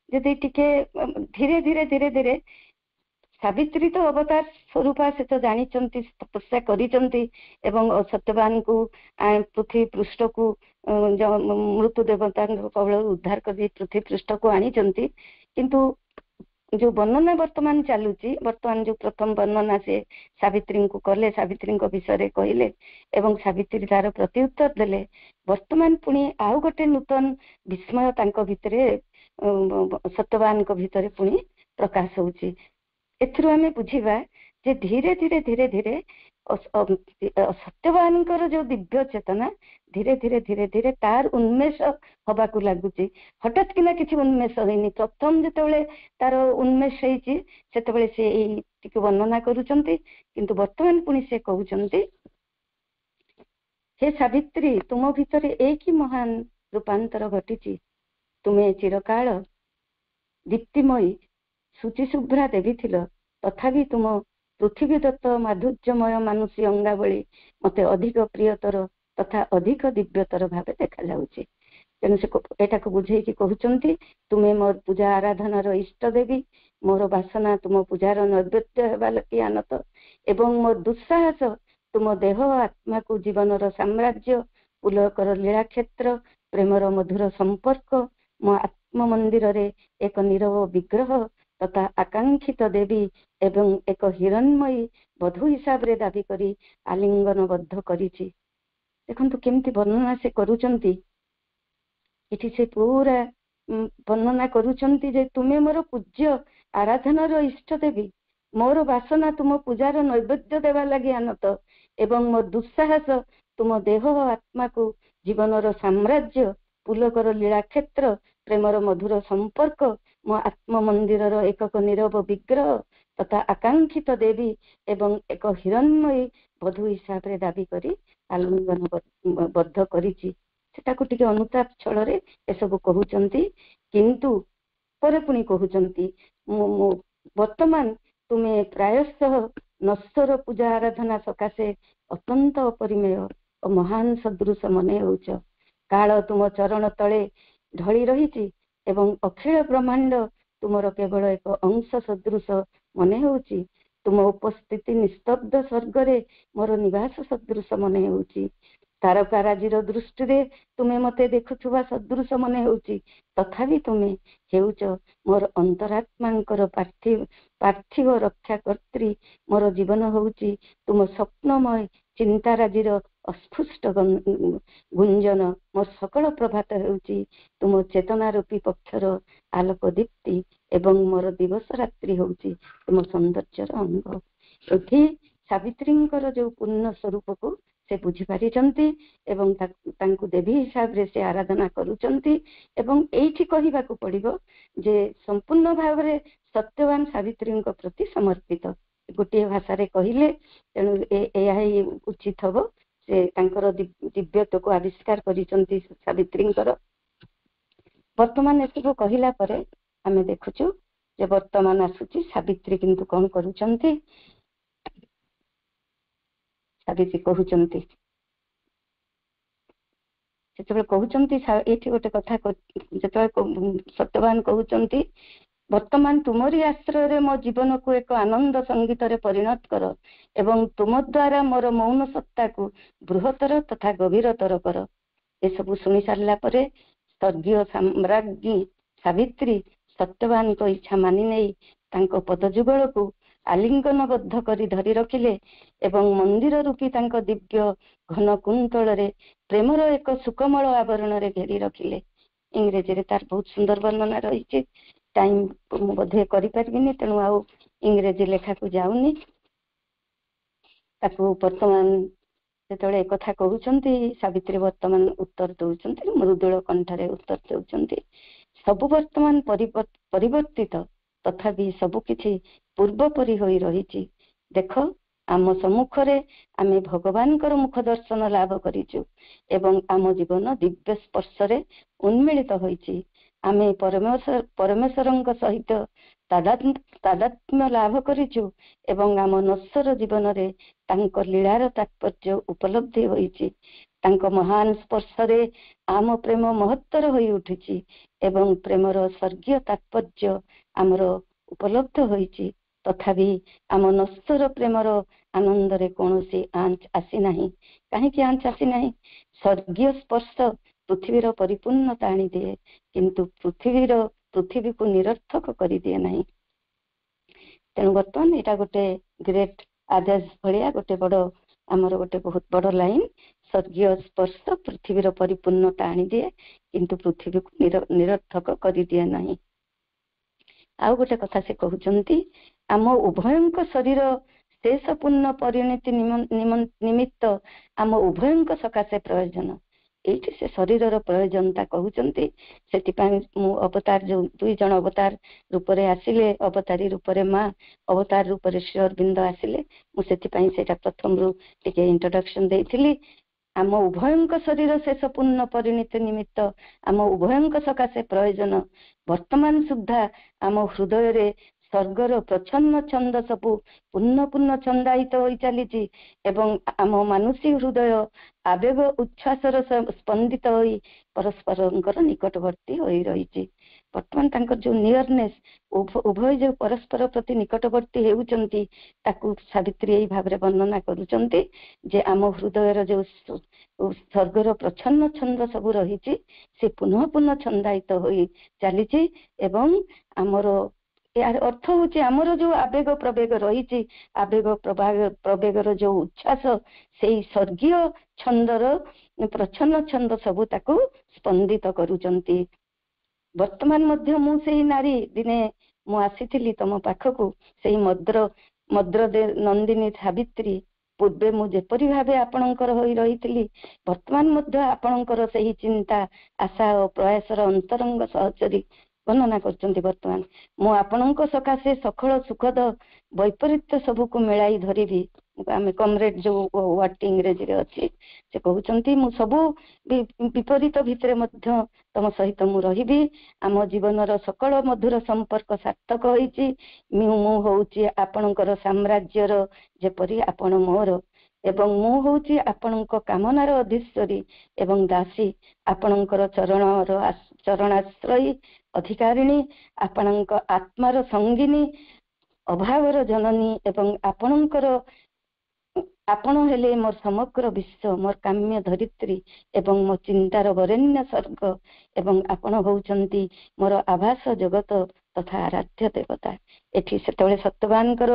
ଯଦି ଟିକେ ଧୀରେ ଧୀରେ ଧୀରେ ଧୀରେ ସାବିତ୍ରୀ ତ ଅବତାର ସ୍ୱରୂପ ସେ ତ ଜାଣିଛନ୍ତି, ତପସ୍ୟା କରିଛନ୍ତି ଏବଂ ସତ୍ୟବାନଙ୍କୁ ପୃଥିବୀ ପୃଷ୍ଠକୁ ମୃତ୍ୟୁ ଦେବତାଙ୍କ କବଳରୁ ଉଦ୍ଧାର କରି ପୃଥିବୀ ପୃଷ୍ଠକୁ ଆଣିଛନ୍ତି। କିନ୍ତୁ ଯୋଉ ବର୍ଣ୍ଣନା ବର୍ତ୍ତମାନ ଚାଲୁଛି, ବର୍ତ୍ତମାନ ଯୋଉ ପ୍ରଥମ ବର୍ଣ୍ଣନା ସେ ସାବିତ୍ରୀଙ୍କୁ କଲେ, ସାବିତ୍ରୀଙ୍କ ବିଷୟରେ କହିଲେ ଏବଂ ସାବିତ୍ରୀ ତାର ପ୍ରତି ଉତ୍ତର ଦେଲେ, ବର୍ତ୍ତମାନ ପୁଣି ଆଉ ଗୋଟେ ନୂତନ ବିସ୍ମୟ ତାଙ୍କ ଭିତରେ ସତ୍ୟବାନଙ୍କ ଭିତରେ ପୁଣି ପ୍ରକାଶ ହଉଛି। ଏଥିରୁ ଆମେ ବୁଝିବା ଯେ ଧୀରେ ଧୀରେ ଧୀରେ ଧୀରେ ସତ୍ୟବାନଙ୍କର ଯୋଉ ଦିବ୍ୟ ଚେତନା ଧୀରେ ଧୀରେ ଧୀରେ ଧୀରେ ତାର ଉନ୍ମେଷ ହବାକୁ ଲାଗୁଛି। ହଠାତ୍ କିନା କିଛି ଉନ୍ମେଷ ହେଇନି। ପ୍ରଥମ ଯେତେବେଳେ ତାର ଉନ୍ମେଷ ହେଇଛି ସେତେବେଳେ ସେ ଏଇ ଟିକେ ବର୍ଣ୍ଣନା କରୁଛନ୍ତି, କିନ୍ତୁ ବର୍ତ୍ତମାନ ପୁଣି ସେ କହୁଛନ୍ତି, ହେ ସାବିତ୍ରୀ, ତୁମ ଭିତରେ ଏକି ମହାନ ରୂପାନ୍ତର ଘଟିଛି। ତୁମେ ଚିରକାଳ ଦୀପ୍ତିମୟୀ ଶୁଚିଶୁଭ୍ରା ଦେବୀ ଥିଲ, ତଥାପି ତୁମ ପୃଥିବୀ ଦତ୍ତ ମାଧୁର୍ଯ୍ୟମୟ ମାନୁଷୀ ଅଙ୍ଗାବଳୀ ମତେ ଅଧିକ ପ୍ରିୟତର ତଥା ଅଧିକ ଦିବ୍ୟତର ଭାବେ ଦେଖାଯାଉଛି। ତେଣୁ ସେ ଏଟାକୁ ବୁଝେଇକି କହୁଛନ୍ତି, ତୁମେ ମୋର ପୂଜା ଆରାଧନାର ଇଷ୍ଟ ଦେବୀ, ମୋର ବାସନା ତୁମ ପୂଜାର ନୈବେଦ୍ୟ ହେବା ଲାଗି ଆନତ ଏବଂ ମୋର ଦୁଃସାହସ ତୁମ ଦେହ ଆତ୍ମାକୁ ଜୀବନର ସାମ୍ରାଜ୍ୟ, ପୁଲକର ଲୀଳାକ୍ଷେତ୍ର, ପ୍ରେମର ମଧୁର ସମ୍ପର୍କ, ମୋ ଆତ୍ମ ମନ୍ଦିରରେ ଏକ ନୀରବ ବିଗ୍ରହ ତଥା ଆକାଂକ୍ଷିତ ଦେବୀ ଏବଂ ଏକ ହିରଣ୍ମୟୀ ବଧୂ ହିସାବରେ ଦାବି କରି ଆଲିଙ୍ଗନବଦ୍ଧ କରିଛି। ଦେଖନ୍ତୁ କେମିତି ବର୍ଣ୍ଣନା ସେ କରୁଛନ୍ତି। ଏଠି ସେ ପୁରା ବର୍ଣ୍ଣନା କରୁଛନ୍ତି ଯେ ତୁମେ ମୋର ପୂଜ୍ୟ ଆରାଧନାର ଇଷ୍ଟ ଦେବୀ, ମୋର ବାସନା ତୁମ ପୂଜାର ନୈବେଦ୍ୟ ଦେବା ଲାଗି ଆନତ ଏବଂ ମୋର ଦୁଃସାହସ ତୁମ ଦେହ ଆତ୍ମାକୁ ଜୀବନର ସାମ୍ରାଜ୍ୟ, ପୁଲକର ଲୀଳାକ୍ଷେତ୍ର, ପ୍ରେମର ମଧୁର ସମ୍ପର୍କ, ମୋ ଆତ୍ମ ମନ୍ଦିରର ଏକକ ନୀରବ ବିଗ୍ରହ ତଥା ଆକାଂକ୍ଷିତ ଦେବୀ ଏବଂ ଏକ ହିରଣ୍ମୟୀ ବଧୂ ହିସାବରେ ଦାବି କରି ଆଲିଙ୍ଗନବଦ୍ଧ କରିଛି। ସେଟାକୁ ଟିକେ ଅନୁତାପ ଛଳରେ ଏସବୁ କହୁଛନ୍ତି, କିନ୍ତୁ ପରେ ପୁଣି କହୁଛନ୍ତି, ବର୍ତ୍ତମାନ ତୁମେ ପ୍ରାୟଶଃ ନଶ୍ୱର ପୂଜା ଆରାଧନା ସକାଶେ ଅତ୍ୟନ୍ତ ଅପରିମେୟ ଓ ମହାନ ସଦୃଶ ମନେ ହେଉଛ। କାଳ ତୁମ ଚରଣ ତଳେ ଢଳି ରହିଛି ଏବଂ ଅଖିଳ ବ୍ରହ୍ମାଣ୍ଡ ତୁମର କେବଳ ଏକ ଅଂଶ ସଦୃଶ ମନେ ହେଉଛି। ତୁମ ଉପସ୍ଥିତି ନିସ୍ତବ୍ଧ ସ୍ୱର୍ଗରେ ମୋର ନିବାସ ସଦୃଶ ମନେ ହେଉଛି। ତାରକାରାଜିର ଦୃଷ୍ଟିରେ ତୁମେ ମତେ ଦେଖୁଥିବା ସଦୃଶ ମନେ ହେଉଛି, ତଥାପି ତୁମେ ହେଉଛ ମୋର ଅନ୍ତରାତ୍ମାଙ୍କର ପାର୍ଥିବ ରକ୍ଷା କର୍ତ୍ରୀ। ମୋର ଜୀବନ ହେଉଛି ତୁମ ସ୍ୱପ୍ନମୟ ଚିନ୍ତାରାଜିର ଅସ୍ଫୁଷ୍ଟ ଗୁଞ୍ଜନ। ମୋର ସକଳ ପ୍ରଭାତ ହେଉଛି ତୁମ ଚେତନା ରୂପୀ ପକ୍ଷର ଆଲୋକ ଦୀପ୍ତି ଏବଂ ମୋର ଦିବସ ରାତ୍ରି ହେଉଛି ତୁମ ସୌନ୍ଦର୍ଯ୍ୟର ଅଙ୍ଗ। ଏଠି ସାବିତ୍ରୀଙ୍କର ଯୋଉ ପୂର୍ଣ୍ଣ ସ୍ୱରୂପକୁ ସେ ବୁଝିପାରିଛନ୍ତି ଏବଂ ତାଙ୍କୁ ଦେବୀ ହିସାବରେ ସେ ଆରାଧନା କରୁଛନ୍ତି। ଏବଂ ଏଇଠି କହିବାକୁ ପଡିବ ଯେ ସମ୍ପୂର୍ଣ୍ଣ ଭାବରେ ସତ୍ୟବାନ ସାବିତ୍ରୀଙ୍କ ପ୍ରତି ସମର୍ପିତ। ଗୋଟିଏ ଭାଷାରେ କହିଲେ, ତେଣୁ ଏହା ହିଁ ଉଚିତ ହବ। ସେ ତାଙ୍କର ଦିବ୍ୟତ୍ୱକୁ ଆବିଷ୍କାର କରିଛନ୍ତି ସାବିତ୍ରୀଙ୍କର। ବର୍ତ୍ତମାନ ଏସବୁ କହିଲା ପରେ ଆମେ ଦେଖୁଛୁ ଯେ ବର୍ତ୍ତମାନ ଆସୁଛି ସାବିତ୍ରୀ କିନ୍ତୁ କଣ କରୁଛନ୍ତି। ସାବିତ୍ରୀ କହୁଛନ୍ତି, ଯେତେବେଳେ କହୁଛନ୍ତି, ଏଇଠି ଗୋଟେ କଥା, ଯେତେବେଳେ ସତ୍ୟବାନ କହୁଛନ୍ତି, ବର୍ତ୍ତମାନ ତୁମରି ଆଶ୍ରୟରେ ମୋ ଜୀବନକୁ ଏକ ଆନନ୍ଦ ସଙ୍ଗୀତରେ ପରିଣତ କର ଏବଂ ତୁମ ଦ୍ୱାରା ମୋର ମୌନ ସତ୍ତାକୁ ବୃହତ୍ତର ତଥା ଗଭୀରତର କର। ଏସବୁ ଶୁଣି ସାରିଲା ପରେ ସ୍ୱର୍ଗୀୟ ସାମ୍ରାଜ୍ଞୀ ସାବିତ୍ରୀ ସତ୍ୟବାନଙ୍କ ଇଚ୍ଛା ମାନି ନେଇ ତାଙ୍କ ପଦଯୁଗଳକୁ ଆଲିଙ୍ଗନବଦ୍ଧ କରି ଧରି ରଖିଲେ ଏବଂ ମନ୍ଦିର ରୂପୀ ତାଙ୍କ ଦିବ୍ୟ ଘନ କୁନ୍ତଳରେ ପ୍ରେମର ଏକ ସୁକମଳ ଆବରଣରେ ଘେରି ରଖିଲେ। ଇଂରେଜୀରେ ତାର ବହୁତ ସୁନ୍ଦର ବର୍ଣ୍ଣନା ରହିଛି। ଟାଇମ ମୁଁ ବୋଧେ କରିପାରିବିନି, ତେଣୁ ଆଉ ଇଂରେଜୀ ଲେଖାକୁ ଯାଉନି। ତାକୁ ବର୍ତ୍ତମାନ ଯେତେବେଳେ ଏକଥା କହୁଛନ୍ତି, ସାବିତ୍ରୀ ବର୍ତ୍ତମାନ ଉତ୍ତର ଦଉଛନ୍ତି, ମୃଦୁଳ କଣ୍ଠରେ ଉତ୍ତର ଦଉଛନ୍ତି। ସବୁ ବର୍ତ୍ତମାନ ପରିବର୍ତ୍ତିତ, ତଥାପି ସବୁ କିଛି ପୂର୍ବ ପରି ହୋଇ ରହିଛି। ଦେଖ, ଆମ ସମ୍ମୁଖରେ ଆମେ ଭଗବାନଙ୍କର ମୁଖ ଦର୍ଶନ ଲାଭ କରିଛୁ ଏବଂ ଆମ ଜୀବନ ଦିବ୍ୟ ସ୍ପର୍ଶରେ ଉନ୍ମିଳିତ ହୋଇଛି। ଆମେ ପରମେଶ୍ୱରଙ୍କ ସହିତ ତାଦାତ୍ମ୍ୟ ଲାଭ କରିଛୁ ଏବଂ ଆମ ନଶ୍ୱର ଜୀବନରେ ତାଙ୍କ ଲୀଳାର ତାତ୍ପର୍ଯ୍ୟ ଉପଲବ୍ଧି ହୋଇଛି। ତାଙ୍କ ମହାନ ସ୍ପର୍ଶରେ ଆମ ପ୍ରେମ ମହତ୍ତର ହୋଇ ଉଠିଛି ଏବଂ ପ୍ରେମର ସ୍ୱର୍ଗୀୟ ତାତ୍ପର୍ଯ୍ୟ ଆମର ଉପଲବ୍ଧ ହୋଇଛି। ତଥାପି ଆମ ନଶ୍ୱର ପ୍ରେମର ଆନନ୍ଦରେ କୌଣସି ଆଞ୍ଚ ଆସିନାହିଁ। କାହିଁକି ଆଞ୍ଚ ଆସିନାହିଁ? ସ୍ୱର୍ଗୀୟ ସ୍ପର୍ଶ ପୃଥିବୀର ପରିପୂର୍ଣ୍ଣତା ଆଣିଦିଏ, କିନ୍ତୁ ପୃଥିବୀକୁ ନିରର୍ଥକ କରିଦିଏ ନାହିଁ। ତେଣୁ ବର୍ତ୍ତମାନ ଏଇଟା ଗୋଟେ ଗ୍ରେଟ୍ ଆଦେଶ ଭଳିଆ ଗୋଟେ ବଡ ଆମର ଗୋଟେ ବହୁତ ବଡ ଲାଇନ। ସ୍ୱର୍ଗୀୟ ସ୍ପର୍ଶ ପୃଥିବୀର ପରିପୂର୍ଣ୍ଣତା ଆଣିଦିଏ, କିନ୍ତୁ ପୃଥିବୀକୁ ନିରର୍ଥକ କରିଦିଏ ନାହିଁ। ଆଉ ଗୋଟେ କଥା ସେ କହୁଛନ୍ତି, ଆମ ଉଭୟଙ୍କ ଶରୀର ଶେଷ ପୂର୍ଣ୍ଣ ପରିଣତି ନିମିତ୍ତ ଆମ ଉଭୟଙ୍କ ସକାଶେ ପ୍ରୟୋଜନ। ଏଇଠି ସେ ଶରୀରର ପ୍ରୟୋଜନତା କହୁଛନ୍ତି। ସେଥିପାଇଁ ମୁଁ ଅବତାର, ଯୋଉ 2 ଜଣ ଅବତାର ରୂପରେ ଆସିଲେ, ଅବତାରୀ ରୂପରେ ମା, ଅବତାର ରୂପରେ ଶ୍ରୀ ଅରବିନ୍ଦ ଆସିଲେ, ମୁଁ ସେଥିପାଇଁ ସେଇଟା ପ୍ରଥମରୁ ଟିକେ ଇଣ୍ଟ୍ରୋଡକ୍ସନ ଦେଇଥିଲି। ଆମ ଉଭୟଙ୍କ ଶରୀର ଶେଷ ପୂର୍ଣ୍ଣ ପରିଣତି ନିମିତ୍ତ ଆମ ଉଭୟଙ୍କ ସକାଶେ ପ୍ରୟୋଜନ। ବର୍ତ୍ତମାନ ସୁଦ୍ଧା ଆମ ହୃଦୟରେ ସ୍ୱର୍ଗର ପ୍ରଚ୍ଛନ୍ନ ଛନ୍ଦ ସବୁ ପୂର୍ଣ୍ଣ ଛନ୍ଦାୟିତ ହୋଇ ଚାଲିଛି ଏବଂ ଆମ ମାନସୀ ହୃଦୟ ଆବେଗ ଉଚ୍ଛ୍ୱାସର ସ୍ପନ୍ଦିତ ହୋଇ ପରସ୍ପରଙ୍କର ନିକଟବର୍ତ୍ତୀ ହୋଇ ରହିଛି। ବର୍ତ୍ତମାନ ତାଙ୍କର ଯୋଉ ନିୟରନେସ୍, ଉଭୟ ଯୋଉ ପରସ୍ପର ପ୍ରତି ନିକଟବର୍ତ୍ତୀ ହେଉଛନ୍ତି, ତାକୁ ସାବିତ୍ରୀ ଏଇ ଭାବରେ ବର୍ଣ୍ଣନା କରୁଛନ୍ତି ଯେ ଆମ ହୃଦୟର ଯୋଉ ସ୍ୱର୍ଗର ପ୍ରଚ୍ଛନ୍ନ ଛନ୍ଦ ସବୁ ରହିଛି, ସେ ପୁନଃ ଛନ୍ଦାୟିତ ହୋଇ ଚାଲିଛି ଏବଂ ଆମର ଏହାର ଅର୍ଥ ହଉଛି ଆମର ଯୋଉ ଆବେଗ ପ୍ରବେଗ ରହିଛି, ଆବେଗ ପ୍ରବେଗର ଯୋଉ ଉଚ୍ଛ୍ୱାସ, ସେଇ ସ୍ୱର୍ଗୀୟ ଛନ୍ଦର ପ୍ରଚ୍ଛନ୍ନ ଛନ୍ଦ ସବୁ ତାକୁ ସ୍ପନ୍ଦିତ କରୁଛନ୍ତି। ବର୍ତ୍ତମାନ ମଧ୍ୟ ମୁଁ ସେଇ ନାରୀ, ଦିନେ ମୁଁ ଆସିଥିଲି ତମ ପାଖକୁ, ସେଇ ମଦ୍ର ନନ୍ଦିନୀ ସାବିତ୍ରୀ। ପୂର୍ବେ ମୁଁ ଯେପରି ଭାବେ ଆପଣଙ୍କର ହୋଇ ରହିଥିଲି, ବର୍ତ୍ତମାନ ମଧ୍ୟ ଆପଣଙ୍କର ସେହି ଚିନ୍ତା, ଆଶା ଓ ପ୍ରୟାସର ଅନ୍ତରଙ୍ଗ ସହଚରୀ ବର୍ଣ୍ଣନା କରୁଛନ୍ତି। ବର୍ତ୍ତମାନ ମୁଁ ଆପଣଙ୍କ ସକାଶେ ସକଳ ସୁଖଦ ବୈପରୀତ୍ୟ ସବୁକୁ ମେଳାଇ ଧରିବି। ଆମେ କମରେଡ ଯୋଉ ୱାର୍ଡ ଇଂରେଜୀରେ ଅଛି, ସେ କହୁଛନ୍ତି ମୁଁ ସବୁ ବିପରୀତ ଭିତରେ ମଧ୍ୟ ତମ ସହିତ ମୁଁ ରହିବି। ଆମ ଜୀବନର ସକଳ ମଧୁର ସମ୍ପର୍କ ସାର୍ଥକ ହୋଇଛି। ମୁଁ ହଉଛି ଆପଣଙ୍କର ସାମ୍ରାଜ୍ୟର ଯେପରି ଆପଣ ମୋର, ଏବଂ ମୁଁ ହଉଛି ଆପଣଙ୍କ କାମନାର ଅଧୀଶ୍ୱରୀ ଏବଂ ଦାସୀ, ଆପଣଙ୍କର ଚରଣାଶ୍ରୟୀ ଅଧିକାରିଣୀ, ଆପଣଙ୍କ ଆତ୍ମାର ସଙ୍ଗିନୀ, ଅଭାବର ଜନନୀ ଏବଂ ଆପଣ ହେଲେ ମୋର ସମଗ୍ର ବିଶ୍ୱ, ମୋର କାମ୍ୟ ଧରିତ୍ରୀ ଏବଂ ମୋ ଚିନ୍ତାର ବରେଣ୍ୟ ସ୍ୱର୍ଗ, ଏବଂ ଆପଣ ହଉଛନ୍ତି ମୋର ଆଭାସ ଜଗତ ତଥା ଆରାଧ୍ୟ ଦେବତା। ଏଠି ସେତେବେଳେ ସତ୍ୟବାନଙ୍କର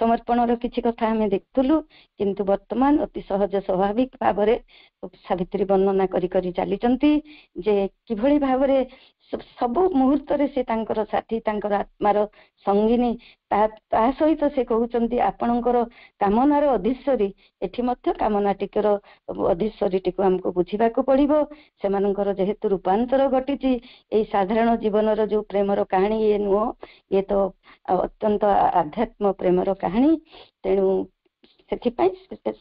ସମର୍ପଣର କିଛି କଥା ଆମେ ଦେଖୁଥିଲୁ, କିନ୍ତୁ ବର୍ତ୍ତମାନ ଅତି ସହଜ ସ୍ୱାଭାବିକ ଭାବରେ ସାବିତ୍ରୀ ବର୍ଣ୍ଣନା କରି ଚାଲିଛନ୍ତି ଯେ କିଭଳି ଭାବରେ ସବୁ ମୁହୂର୍ତ୍ତରେ ସେ ତାଙ୍କର ସାଥୀ, ତାଙ୍କର ଆତ୍ମାର ସଙ୍ଗିନୀ, ତା ସହିତ ସେ କହୁଛନ୍ତି ଆପଣଙ୍କର କାମନାର ଅଧୀଶ୍ୱରୀ। ଏଠି ମଧ୍ୟ କାମନାଟିକର ଅଧୀଶ୍ୱରୀଟିକୁ ଆମକୁ ବୁଝିବାକୁ ପଡିବ। ସେମାନଙ୍କର ଯେହେତୁ ରୂପାନ୍ତର ଘଟିଛି, ଏଇ ସାଧାରଣ ଜୀବନର ଯୋଉ ପ୍ରେମର କାହାଣୀ ଇଏ ନୁହଁ, ଇଏ ତ ଅତ୍ୟନ୍ତ ଆଧ୍ୟାତ୍ମ ପ୍ରେମର କାହାଣୀ। ତେଣୁ ସେଥିପାଇଁ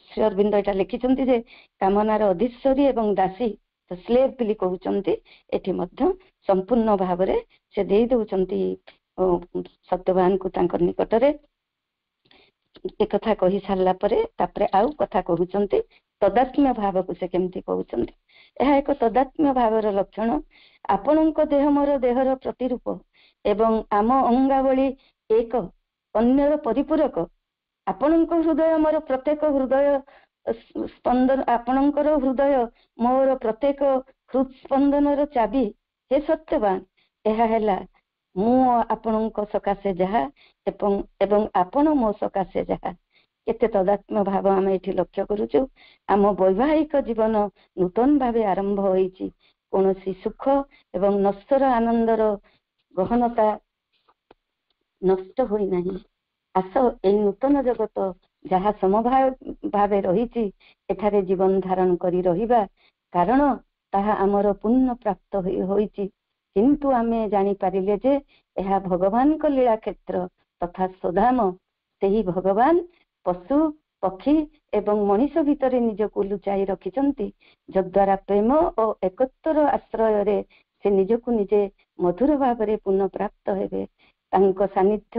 ଶ୍ରୀ ଅରବିନ୍ଦ ଏଟା ଲେଖିଛନ୍ତି ଯେ କାମନାର ଅଧୀଶ୍ୱରୀ ଏବଂ ଦାସୀ, ସ୍ଲେଭ୍ ବୋଲି କହୁଛନ୍ତି। ଏଠି ମଧ୍ୟ ସମ୍ପୂର୍ଣ୍ଣ ଭାବରେ ସେ ଦେଇ ଦଉଛନ୍ତି ସତ୍ୟବାନଙ୍କୁ ତାଙ୍କ ନିକଟରେ। ଏକଥା କହି ସାରିଲା ପରେ ତାପରେ ଆଉ କଥା କହୁଛନ୍ତି ତଦାତ୍ମ୍ୟ ଭାବକୁ ସେ କେମିତି କହୁଛନ୍ତି। ଏହା ଏକ ତଦାତ୍ମ୍ୟ ଭାବର ଲକ୍ଷଣ। ଆପଣଙ୍କ ଦେହ ମୋର ଦେହର ପ୍ରତିରୂପ ଏବଂ ଆମ ଅଙ୍ଗାବଳୀ ଏକ ଅନ୍ୟର ପରିପୂରକ। ଆପଣଙ୍କ ହୃଦୟ ମୋର ପ୍ରତ୍ୟେକ ହୃଦୟ ସ୍ପନ୍ଦନ, ଆପଣଙ୍କର ହୃଦୟ ମୋର ପ୍ରତ୍ୟେକ ହୃଦସ୍ପନ୍ଦନର ଚାବି। ହେ ସତ୍ୟବାନ, ଏହା ହେଲା ମୁଁ ଆପଣଙ୍କ ସକାଶେ ଯାହା ଏବଂ ଆପଣ ମୋ ସକାଶେ ଯାହା। କେତେ ତଦାତ୍ମ୍ୟ ଭାବ ଆମେ ଏଠି ଲକ୍ଷ୍ୟ କରୁଛୁ। ଆମ ବୈବାହିକ ଜୀବନ ନୂତନ ଭାବେ ଆରମ୍ଭ ହୋଇଛି। କୌଣସି ସୁଖ ଏବଂ ନଶ୍ୱର ଆନନ୍ଦର ଗହନତା ନଷ୍ଟ ହୋଇନାହିଁ। ଆସ ଏଇ ନୂତନ ଜଗତ ଯାହା ସମଭାବେ ରହିଛି, ଏଠାରେ ଜୀବନ ଧାରଣ କରି ରହିବା, କାରଣ ତାହା ଆମର ପୂର୍ଣ୍ଣ ପ୍ରାପ୍ତ ହୋଇଛି। କିନ୍ତୁ ଆମେ ଜାଣିପାରିଲେ ଯେ ଏହା ଭଗବାନଙ୍କ ଲୀଳା କ୍ଷେତ୍ର ତଥା ସ୍ୱଧାମ। ସେହି ଭଗବାନ ପଶୁ, ପକ୍ଷୀ ଏବଂ ମଣିଷ ଭିତରେ ନିଜକୁ ଲୁଚାଇ ରଖିଛନ୍ତି, ଯଦ୍ୱାରା ପ୍ରେମ ଓ ଏକତ୍ୱର ଆଶ୍ରୟରେ ସେ ନିଜକୁ ନିଜେ ମଧୁର ଭାବରେ ପୁନଃପ୍ରାପ୍ତ ହେବେ। ତାଙ୍କ ସାନ୍ନିଧ୍ୟ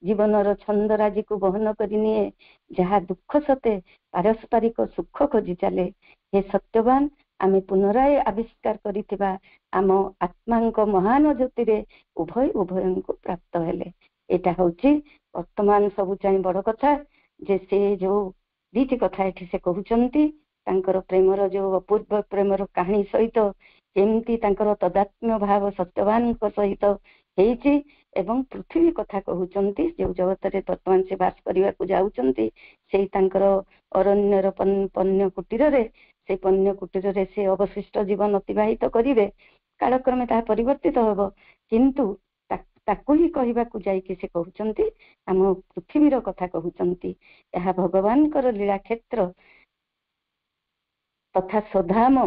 ଜୀବନର ଛନ୍ଦରାଜିକୁ ବହନ କରି ନିଏ, ଯାହା ଦୁଃଖ ସତେ ପାରସ୍ପରିକ ସୁଖ ଖୋଜି ଚାଲେ। हे सत्यवान आमे पुनराय आविष्कार करिथिबा आम आत्मांक महान ज्योति उभय उभय को प्राप्त हेले। एटा होची वर्तमान सबु चाहि बड़ कथा जे से जो दीटी कथा एठी से कहउचंती तांकर प्रेमर जो अपूर्व प्रेमर कहानी सहित केमती तांकर तदात्म्य भाव सत्यवान सहित हेची एवं पृथ्वी कथा कहउचंती जो जगत रे वर्तमान से वास करिवा को जाउचंती से तांकर अरण्यर पन्य कुटीर रे से पन्य कुटीर रे से अवशिष्ट जीवन अतिबाहित करिवे। कालक्रमे ता परिवर्तित होबो किंतु ताकू ही कहवाकू जाइए से कहउचंती आम पृथ्वीर कथा कहउचंती। यह भगवान कर लीला क्षेत्र तथा सदाम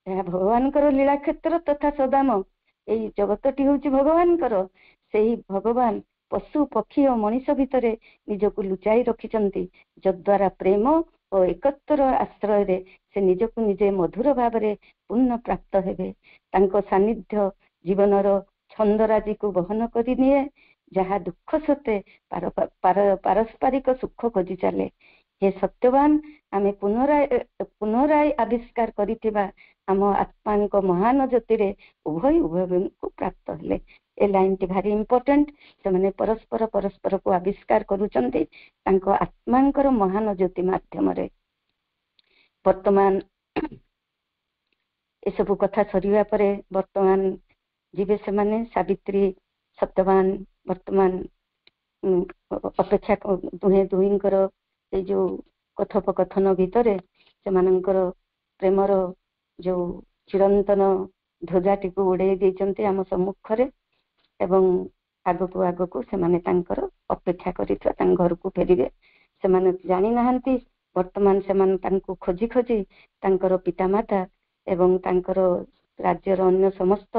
यह भगवान कर लीला क्षेत्र तथा सदाम यही जगतटी होची भगवान कर सेही भगवान पशु पक्षी और मनीष भितर निजको लुचाई रखिचंती जद्वारा प्रेम और एकत्र आश्रय रे से निजको निजे मधुर भाव रे पूर्ण प्राप्त हेबे। तांको सानिध्य जीवनर छंदराजी को बहन करि निए जहाँ दुख सते पारस्परिक सुख खोजी चले। हे सत्यवान आमे पुनराय आविष्कार करिथिबा आम आत्मा को महान ज्योति रे उभय उभय को प्राप्त हेले। ए लाइन टी भारी इम्पोर्टेंट से माने परस्पर परस्पर को आविष्कार करूचंती तांको आत्मांकर महान ज्योति माध्यम रे। वर्तमान ए सब कथा सरिवा परे वर्तमान जीवे से माने सावित्री सत्यवान वर्तमान अपेक्षा दुहे दुहींकर ए जो कथोपकथन भितरे से मानकर प्रेमर जो चिरंतन ध्वजाटी को उड़े देइचंती आम सम्मुख रे एवं आगको से माने तांकर अपेक्षा करिथ्वा तां घर को फेरिबे। से माने जानि नाहंती वर्तमान से माने तांको खोजी खोजी तांकर पितामाता एवं तांकर राज्यर अन्य समस्त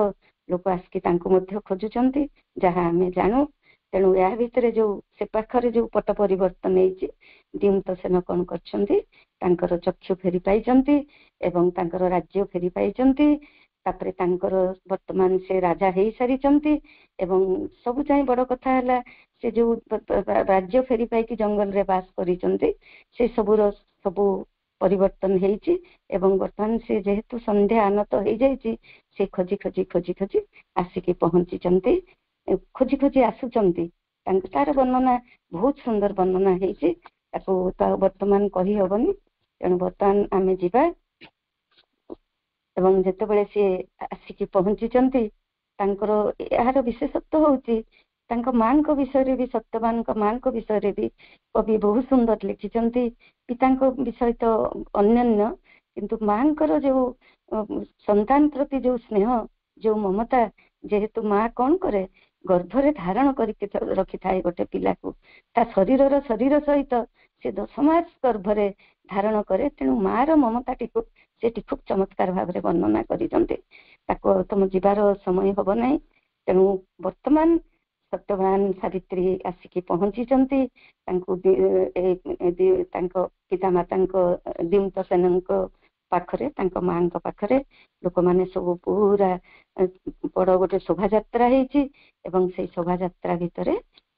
लोक आसकी तांको मध्य खोजुचंती जहाँ आमे जानू। तेणु या भितरे जो से पाखरे जो पट परिवर्तन हेची दिमत सेन कौन करछंती तांकर चक्षु फेरी पाइचंती एवं तांकर राज्य फेरी पाइचंती। तापरे तांकर वर्तमान से राजा हेई सारिचंती एवं सब चाहि बड़ कथा हला से जो राज्य फेरी पाइकी जंगल रे बास करिचंती से सबुर सबु परिवर्तन हेची एवं वर्तमान से जेहेतु संध्या आनत हो जाइए से खोजी खोजी खोजी खोजी आसिकी पहुंचीचंती खोजी खोजी आसुचंती। तार वर्णना बहुत सुंदर वर्णना हेची ताको ता वर्तमान कही हबनी। तेणु वर्तमान आमे जिबा एवं जेतेबेले से आसिकी पहुंचीचंती तांकर यार विशेषत्व होची तांको मां को विषय रे भी सत्यवान को मां को विषय रे भी कवि बहुत सुंदर लिखिचंती। पिता को विषय तो अन्यन्य किंतु मां कर जो संतान प्रति जो स्नेह जो ममता जेहेतु मां कौन करे गर्भरे धारण करके रखि थाए गोटे पिला को ता शरीर सहित से 10 मास गर्भरे धारण करे। तेणु मां रो ममता टिको से खूब चमत्कार भाव रे वर्णना करिसंते ताको तुम जिबार समय हबो नै। तेणु वर्तमान सत्यवान सावित्री आसिकी पहुंचीचंती तांको तांको पिता मातांको दिमत सेनंको पाखरे तांको मांको पाखरे लोक माने सब पूरा बड़ गोटे शोभा यात्रा हेची एवं से शोभा यात्रा भितरे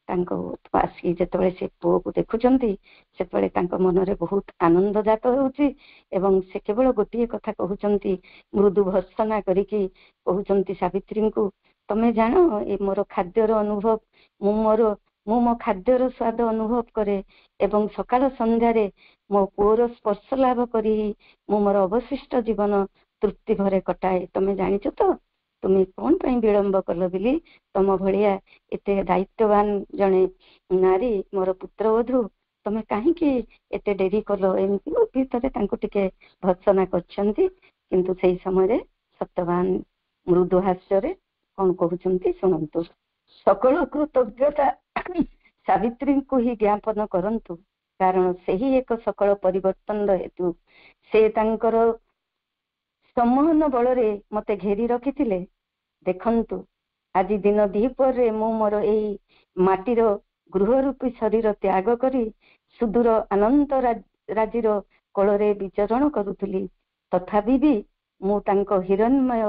तांको आसी जेतबेले से पुओ को देखुचंती सेतबेले तांको मन रे बहुत आनंद जात होउची एवं से केवल गोटे कथा कहउचंती मृदु भर्सना करिकी कहउचंती सावित्री को तमे जानो ए मोर खाद्यर अनुभव मु मो खाद्यर स्वाद अनुभव करे एवं सकाल संध्या रे मो पुओर स्पर्श लाभ करी मु मोर अवशिष्ट जीवन तृप्ति भरे कटाए। तमे जानिଛ तो तुम कौन पाई विलंब कल बिली तम भलिया एते दायित्ववान जने नारी मोर पुत्रवधू तमे कहीं एते डेरी कल एमती भीतर तांको टिके भर्सना करछंती। किंतु सेही समय सत्यवान मृदु हास्य रे कौन कहउचंती सुनंतु। सकल कृतज्ञता सावित्री को ही ज्ञापन करंतु कारण से ही एक सकल परिवर्तन हेतु से तांकर सम्मोहन बल रे मते घेरी रखिथिले। देखंतु आज दिन दीपर रे मु मोर एई माटीर गृह रूपी शरीर त्याग करी सुदूर अनंत राजीर कोଳରେ विचरण करुथली तथापि भी मु तांको हिरण्मय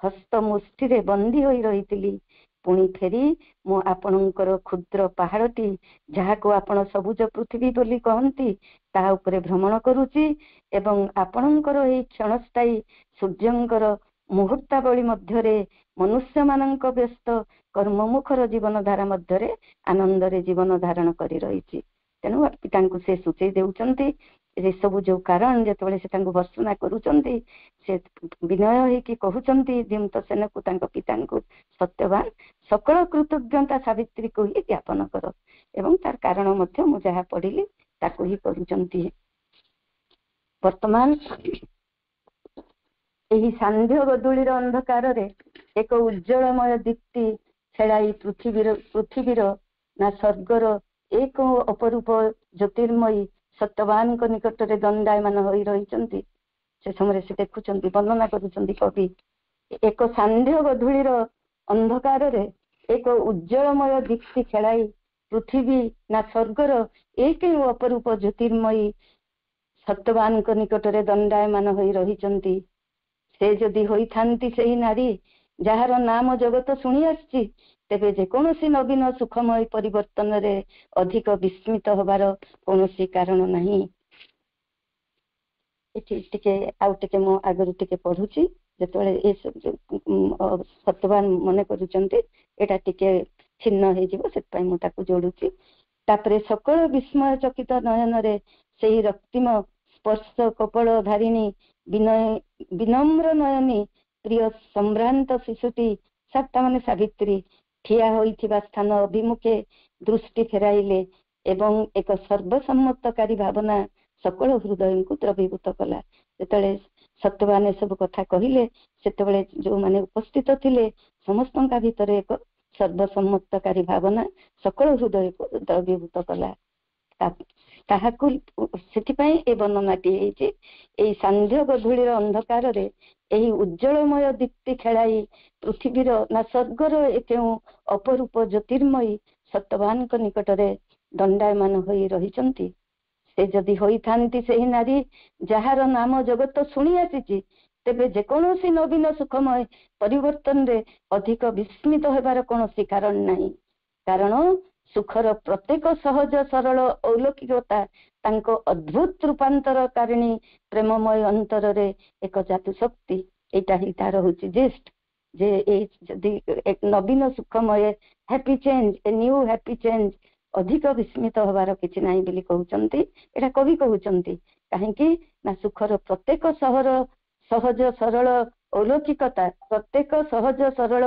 हस्त मुष्टि रे बंदी होई रहिथिली। ପୁଣି ଫେରି ମୁଁ ଆପଣଙ୍କର କ୍ଷୁଦ୍ର ପାହାଡ଼ଟି ଯାହାକୁ ଆପଣ ସବୁଜ ପୃଥିବୀ ବୋଲି କହନ୍ତି ତାହା ଉପରେ ଭ୍ରମଣ କରୁଛି ଏବଂ ଆପଣଙ୍କର ଏହି କ୍ଷଣସ୍ଥାୟୀ ସୂର୍ଯ୍ୟଙ୍କର ମୁହୂର୍ତ୍ତାବଳୀ ମଧ୍ୟରେ ମନୁଷ୍ୟମାନଙ୍କ ବ୍ୟସ୍ତ କର୍ମମୁଖର ଜୀବନ ଧାରା ମଧ୍ୟରେ ଆନନ୍ଦରେ ଜୀବନ ଧାରଣ କରି ରହିଛି। ତେଣୁ ପିତାଙ୍କୁ ସେ ସୂଚେଇ ଦେଉଛନ୍ତି ଏସବୁ ଯୋଉ କାରଣ ଯେତେବେଳେ ସେ ତାଙ୍କୁ ବର୍ଣ୍ଣନା କରୁଛନ୍ତି ସେ ବିନୟ ହେଇକି କହୁଛନ୍ତି ଧୀମନ୍ତ ସେନକୁ ତାଙ୍କ ପିତାଙ୍କୁ ସତ୍ୟବାନ ସକଳ କୃତଜ୍ଞତା ସାବିତ୍ରୀକୁ ହିଁ ଜ୍ଞାପନ କର ଏବଂ ତାର କାରଣ ମଧ୍ୟ ମୁଁ ଯାହା ପଢିଲି ତାକୁ ହିଁ କରୁଛନ୍ତି। ବର୍ତ୍ତମାନ ଏହି ସାନ୍ଧ୍ୟ ଗଦୁଳିର ଅନ୍ଧକାରରେ ଏକ ଉଜ୍ଜଳମୟ ଦୀପ୍ତି ଖେଳାଇ ପୃଥିବୀର ନା ସ୍ୱର୍ଗର ଏକ ଅପରୂପ ଜ୍ୟୋତିର୍ମୟୀ ସତ୍ୟବାନଙ୍କ ନିକଟରେ ଦଣ୍ଡାୟମାନ ହୋଇ ରହିଛନ୍ତି। ସେ ସମୟରେ ସେ ଦେଖୁଛନ୍ତି ବର୍ଣ୍ଣନା କରୁଛନ୍ତି କବି ଏକ ସାନ୍ଧ୍ୟ ଗଧୂଳିର ଅନ୍ଧକାରରେ ଏକ ଉଜ୍ଜଳମୟ ଦୀପ୍ତି ଖେଳାଇ ପୃଥିବୀ ନା ସ୍ୱର୍ଗର ଏକ ଅପରୂପ ଜ୍ୟୋତିର୍ମୟୀ ସତ୍ୟବାନଙ୍କ ନିକଟରେ ଦଣ୍ଡାୟମାନ ହୋଇ ରହିଛନ୍ତି। ସେ ଯଦି ହୋଇଥାନ୍ତି ସେହି ନାରୀ ଯାହାର ନାମ ଜଗତ ଶୁଣି ଆସିଛି ତେବେ ଯେକୌଣସି ନବୀନ ସୁଖମୟ ପରିବର୍ତ୍ତନରେ ଅଧିକ ବିସ୍ମିତ ହେବାର କୌଣସି କାରଣ ନାହିଁ। ଏଠି ଟିକେ ଆଉ ଟିକେ ମୁଁ ଆଗରୁ ଟିକେ ପଢୁଛି ଯେତେବେଳେ ଏ ସତ୍ୟବାନ ମନେ କରୁଛନ୍ତି ଏଇଟା ଟିକେ ଛିନ୍ନ ହେଇଯିବ ସେଥିପାଇଁ ମୁଁ ତାକୁ ଯୋଡୁଛି। ତାପରେ ସକଳ ବିସ୍ମୟ ଚକିତ ନୟନରେ ସେହି ରକ୍ତିମ ସ୍ପର୍ଶ କପଳ ଧାରିଣୀ ବିନମ୍ର ନୟନୀ ପ୍ରିୟ ସମ୍ଭ୍ରାନ୍ତ ଶିଶୁଟି ସାତଟା ମାନେ ସାବିତ୍ରୀ ଠିଆ ହୋଇଥିବା ସ୍ଥାନ ଅଭିମୁଖେ ଦୃଷ୍ଟି ଫେରାଇଲେ ଏବଂ ଏକ ସର୍ବସମ୍ମତକାରୀ ଭାବନା ସକଳ ହୃଦୟଙ୍କୁ ଦ୍ରବୀଭୂତ କଲା। ଯେତେବେଳେ ସତ୍ୟବାନ ଏସବୁ କଥା କହିଲେ ସେତେବେଳେ ଯୋଉମାନେ ଉପସ୍ଥିତ ଥିଲେ ସମସ୍ତଙ୍କ ଭିତରେ ଏକ ସର୍ବସମ୍ମତକାରୀ ଭାବନା ସକଳ ହୃଦୟକୁ ଦ୍ରବୀଭୂତ କଲା। ତାହାକୁ ସେଥିପାଇଁ ଏ ବର୍ଣ୍ଣନାଟି ହେଇଛି ଏଇ ସାନ୍ଧ୍ୟ ଗଧୂଳିର ଅନ୍ଧକାରରେ ଏହି ଉଜ୍ଜଳମୟ ଦୀପ୍ତି ଖେଳାଇ ପୃଥିବୀର ନା ସ୍ୱର୍ଗର କେଉଁ ଅପରୂପ ଜ୍ୟୋତିର୍ମୟୀ ସତ୍ୟବାନଙ୍କ ନିକଟରେ ଦଣ୍ଡାୟମାନ ହୋଇ ରହିଛନ୍ତି। ସେ ଯଦି ହୋଇଥାନ୍ତି ସେହି ନାରୀ ଯାହାର ନାମ ଜଗତ ଶୁଣି ଆସିଛି ତେବେ ଯେକୌଣସି ନବୀନ ସୁଖମୟ ପରିବର୍ତ୍ତନରେ ଅଧିକ ବିସ୍ମିତ ହେବାର କୌଣସି କାରଣ ନାହିଁ। କାରଣ ସୁଖର ପ୍ରତ୍ୟେକ ସହଜ ସରଳ ଔଲୌକିକତା ତାଙ୍କ ଅଦ୍ଭୁତ ରୂପାନ୍ତରକାରିଣୀ ପ୍ରେମମୟ ଅନ୍ତରରେ ଏକ ଜାଦୁ ଶକ୍ତି। ଏଇଟା ହିଁ ତାର ହଉଛି ଜିଷ୍ଟ ଯେ ଏଇ ଯଦି ନବୀନ ସୁଖମୟ ହ୍ୟାପି ଚେଞ୍ଜ ଏ ନ୍ୟୁ ହ୍ୟାପି ଚେଞ୍ଜ ଅଧିକ ବିସ୍ମିତ ହେବାର କିଛି ନାହିଁ ବୋଲି କହୁଛନ୍ତି। ଏଇଟା କବି କହୁଛନ୍ତି କାହିଁକି ନା ସୁଖର ପ୍ରତ୍ୟେକ ସହଜ ସରଳ ଔଲୌକିକତା ପ୍ରତ୍ୟେକ ସହଜ ସରଳ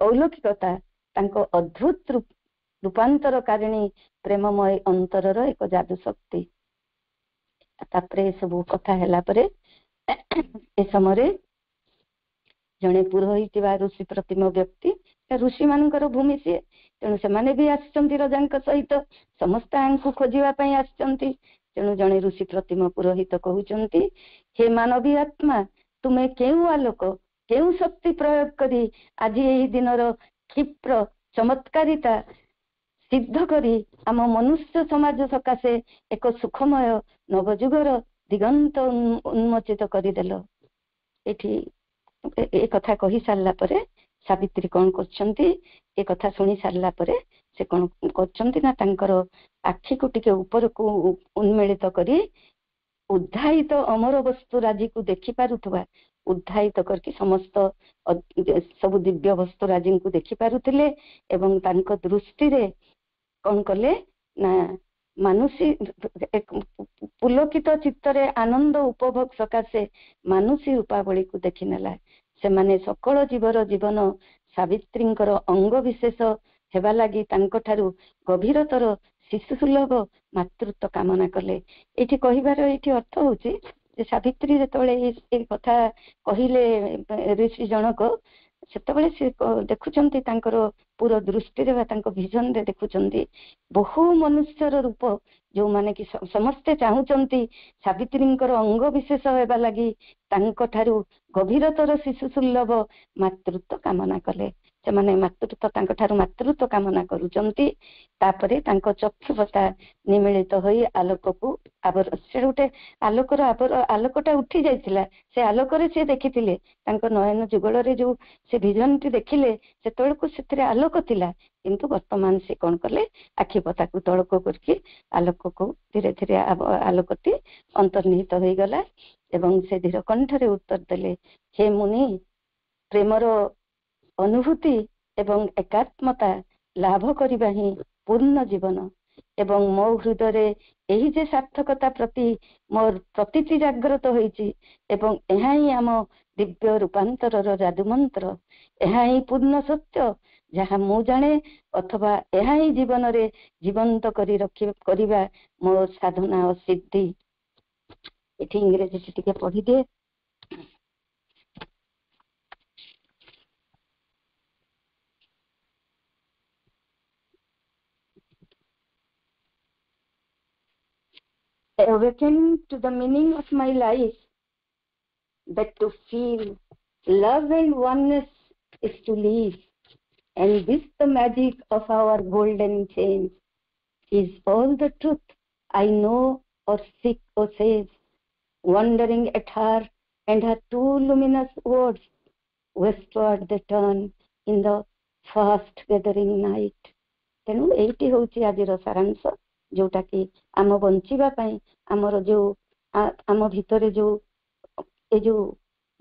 ଔଲୌକିକତା ତାଙ୍କ ଅଦ୍ଭୁତ ରୂପାନ୍ତରକାରିଣୀ ପ୍ରେମମୟ ଅନ୍ତରର ଏକ ଜାଦୁ ଶକ୍ତି। ତାପରେ ଏସବୁ କଥା ହେଲା ପରେ ଏ ସମୟରେ ଜଣେ ପୁରୋହିତ ବା ଋଷି ପ୍ରତିମ ବ୍ୟକ୍ତି ଋଷି ମାନଙ୍କର ଭୂମି ସିଏ ତେଣୁ ସେମାନେ ବି ଆସିଛନ୍ତି ରଜାଙ୍କ ସହିତ ସମସ୍ତେ ଆଙ୍କୁ ଖୋଜିବା ପାଇଁ ଆସିଛନ୍ତି। ତେଣୁ ଜଣେ ଋଷି ପ୍ରତିମ ପୁରୋହିତ କହୁଛନ୍ତି ହେ ମାନବୀ ଆତ୍ମା ତୁମେ କେଉଁ ଆଲୋକ କେଉଁ ଶକ୍ତି ପ୍ରୟୋଗ କରି ଆଜି ଏହି ଦିନର କ୍ଷିପ୍ର ଚମତ୍କାରିତା ସିଦ୍ଧ କରି ଆମ ମନୁଷ୍ୟ ସମାଜ ସକାଶେ ଏକ ସୁଖମୟ ନବଯୁଗର ଦିଗନ୍ତ ଉନ୍ମୋଚିତ କରିଦେଲ। ଏଠି ଏ କଥା କହି ସାରିଲା ପରେ ସାବିତ୍ରୀ କଣ କରୁଛନ୍ତି ଏ କଥା ଶୁଣି ସାରିଲା ପରେ ସେ କଣ କରୁଛନ୍ତି ନା ତାଙ୍କର ଆଖିକୁ ଟିକେ ଉପରକୁ ଉନ୍ମିଳିତ କରି ଉଦ୍ଧାୟିତ ଅମର ବସ୍ତୁ ରାଜିକୁ ଦେଖିପାରୁଥିବା ଉଦ୍ଧାୟିତ କରିକି ସମସ୍ତ ସବୁ ଦିବ୍ୟ ବସ୍ତୁ ରାଜିଙ୍କୁ ଦେଖିପାରୁଥିଲେ ଏବଂ ତାଙ୍କ ଦୃଷ୍ଟିରେ କଣ କଲେ ନା ମାନୁଷୀ ପୁଲକିତ ଚିତ୍ତରେ ଆନନ୍ଦ ଉପଭୋଗ ସକାଶେ ମାନୁଷୀ ରୂପାବଳୀକୁ ଦେଖିନେଲା। ସେମାନେ ସକଳ ଜୀବର ଜୀବନ ସାବିତ୍ରୀଙ୍କର ଅଙ୍ଗ ବିଶେଷ ହେବା ଲାଗି ତାଙ୍କଠାରୁ ଗଭୀରତର ଶିଶୁ ସୁଲଭ ମାତୃତ୍ୱ କାମନା କଲେ। ଏଠି କହିବାର ଏଇଠି ଅର୍ଥ ହଉଛି ଯେ ସାବିତ୍ରୀ ଯେତେବେଳେ ଏଇ କଥା କହିଲେ ଋଷି ଜଣକ ସେତେବେଳେ ସେ ଦେଖୁଛନ୍ତି ତାଙ୍କର ପୁର ଦୃଷ୍ଟିରେ ବା ତାଙ୍କ ଭିଜନରେ ଦେଖୁଛନ୍ତି ବହୁ ମନୁଷ୍ୟର ରୂପ ଯୋଉମାନେ କି ସମସ୍ତେ ଚାହୁଁଛନ୍ତି ସାବିତ୍ରୀଙ୍କର ଅଙ୍ଗ ବିଶେଷ ହେବା ଲାଗି ତାଙ୍କଠାରୁ ଗଭୀରତର ଶିଶୁ ସୁଲଭ ମାତୃତ୍ୱ କାମନା କଲେ। ସେମାନେ ମାତୃତ୍ୱ କାମନା କରୁଛନ୍ତି। ତାପରେ ତାଙ୍କ ଚକ୍ଷୁପତା ନିମିଳିତ ହୋଇ ଆଲୋକକୁ ସେ ଗୋଟେ ଆଲୋକଟା ଉଠି ଯାଇଥିଲା। ସେ ଆଲୋକରେ ସେ ଦେଖିଥିଲେ, ତାଙ୍କ ନୟନ ଯୁଗଳରେ ଯୋଉ ସେ ଭିଜନଟି ଦେଖିଲେ, ସେତେବେଳକୁ ସେଥିରେ ଆଲୋକ ଥିଲା। କିନ୍ତୁ ବର୍ତ୍ତମାନ ସେ କଣ କଲେ, ଆଖିପତାକୁ ତଳକୁ କରିକି ଆଲୋକକୁ ଧୀରେ ଧୀରେ ଆଲୋକଟି ଅନ୍ତର୍ନିହିତ ହେଇଗଲା ଏବଂ ସେ ଧୀର କଣ୍ଠରେ ଉତ୍ତର ଦେଲେ, ହେ ମୁନି, ପ୍ରେମର ଅନୁଭୂତି ଏବଂ ଏକାତ୍ମତା ଲାଭ କରିବା ହିଁ ପୂର୍ଣ୍ଣ ଜୀବନ ଏବଂ ମୋ ହୃଦୟରେ ଏହି ଯେ ସାର୍ଥକତା ପ୍ରତି ମୋର ପ୍ରତୀତି ଜାଗ୍ରତ ହୋଇଛି ଏବଂ ଏହା ହିଁ ଆମ ଦିବ୍ୟ ରୂପାନ୍ତରର ଯାଦୁମନ୍ତ୍ର। ଏହା ହିଁ ପୂର୍ଣ୍ଣ ସତ୍ୟ ଯାହା ମୁଁ ଜାଣେ, ଅଥବା ଏହା ହିଁ ଜୀବନରେ ଜୀବନ୍ତ କରି କରିବା ମୋ ସାଧନା ଓ ସିଦ୍ଧି। ଏଠି ଇଂରେଜୀ ଟିକେ ପଢିଦିଏ। Awakening to the meaning of my life, that to feel love and oneness is to live, and this the magic of our golden chains is all the truth I know or seek or says, wondering at her and her two luminous words, westward they turn in the fast gathering night. ତେଣୁ ଏଇଟି ହଉଛି ଆଜିର ସାରାଂଶ, ଯୋଉଟା କି ଆମ ବଞ୍ଚିବା ପାଇଁ ଆମର ଯୋଉ ଆମ ଭିତରେ ଯୋଉ ଏ ଯୋଉ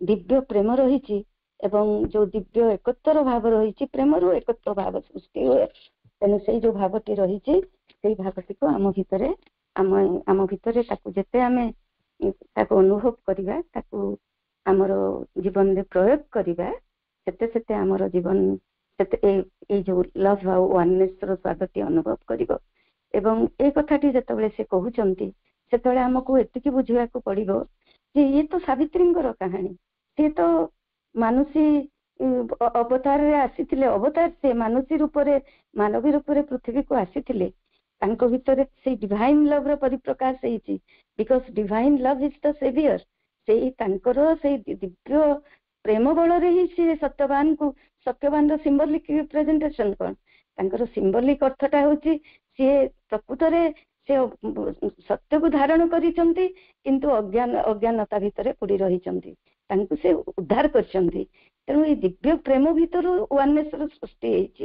ଦିବ୍ୟ ପ୍ରେମ ରହିଛି ଏବଂ ଯୋଉ ଦିବ୍ୟ ଏକତ୍ୱର ଭାବ ରହିଛି, ପ୍ରେମରୁ ଏକତ୍ୱ ଭାବ ସୃଷ୍ଟି ହୁଏ। ତେଣୁ ସେଇ ଯୋଉ ଭାବଟି ରହିଛି, ସେଇ ଭାବଟିକୁ ଆମ ଭିତରେ ତାକୁ ଯେତେ ଆମେ ତାକୁ ଅନୁଭବ କରିବା, ତାକୁ ଆମର ଜୀବନରେ ପ୍ରୟୋଗ କରିବା, ସେତେ ଆମର ଜୀବନ ଏଇ ଯୋଉ ଲଭ୍ ଆଉ ୱାନନେସ୍ ର ସ୍ୱାଦଟି ଅନୁଭବ କରିବ। ଏବଂ ଏଇ କଥାଟି ଯେତେବେଳେ ସେ କହୁଛନ୍ତି, ସେତେବେଳେ ଆମକୁ ଏତିକି ବୁଝିବାକୁ ପଡିବ ଯେ ଇଏ ତ ସାବିତ୍ରୀଙ୍କର କାହାଣୀ। ସିଏ ତ ମାନୁଷୀ ଅବତାରରେ ଆସିଥିଲେ, ସେ ମାନୁଷୀ ରୂପରେ, ମାନବୀ ରୂପରେ ପୃଥିବୀକୁ ଆସିଥିଲେ। ତାଙ୍କ ଭିତରେ ସେଇ ଡିଭାଇନ୍ ଲଭ୍ ର ପରିପ୍ରକାଶ ହେଇଛି। Because divine love is the severe. ସେଇ ତାଙ୍କର ସେଇ ଦିବ୍ୟ ପ୍ରେମ ବଳରେ ହିଁ ସିଏ ସତ୍ୟବାନର ସିମ୍ବଲିକ ରିପ୍ରେଜେଣ୍ଟେସନ କଣ, ତାଙ୍କର ସିମ୍ବଲିକ ଅର୍ଥଟା ହଉଛି ସିଏ ପ୍ରକୃତରେ ସେ ସତ୍ୟକୁ ଧାରଣ କରିଛନ୍ତି, କିନ୍ତୁ ଅଜ୍ଞାନତା ଭିତରେ ପଡି ରହିଛନ୍ତି, ତାଙ୍କୁ ସେ ଉଦ୍ଧାର କରିଛନ୍ତି। ତେଣୁ ଏଇ ଦିବ୍ୟ ପ୍ରେମ ଭିତରୁ ୱାନନେସ୍ ର ସୃଷ୍ଟି ହେଇଛି।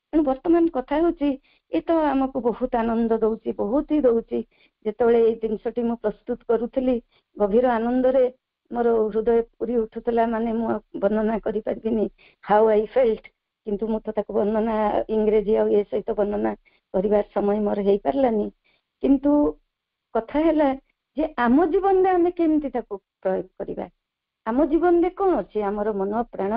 ତେଣୁ ବର୍ତ୍ତମାନ କଥା ହଉଛି, ଏ ତ ଆମକୁ ବହୁତ ଆନନ୍ଦ ଦଉଛି, ବହୁତ ହି ଦଉଛି। ଯେତେବେଳେ ଏଇ ଜିନିଷଟି ମୁଁ ପ୍ରସ୍ତୁତ କରୁଥିଲି, ଗଭୀର ଆନନ୍ଦରେ ମୋର ହୃଦୟ ପୁରି ଉଠୁଥିଲା। ମାନେ ମୁଁ ବର୍ଣ୍ଣନା କରିପାରିବିନି ହାଉ ଆଇ ଫେଲ୍ଟ, କିନ୍ତୁ ମୁଁ ତ ତାକୁ ବର୍ଣ୍ଣନା ଇଂରେଜୀ ଆଉ ଏ ସହିତ ବର୍ଣ୍ଣନା କରିବାର ସମୟ ମୋର ହେଇପାରିଲାନି। କିନ୍ତୁ କଥା ହେଲା ଯେ ଆମ ଜୀବନରେ ଆମେ କେମିତି ତାକୁ ପ୍ରୟୋଗ କରିବା। ଆମ ଜୀବନରେ କଣ ଅଛି, ଆମର ମନ, ପ୍ରାଣ,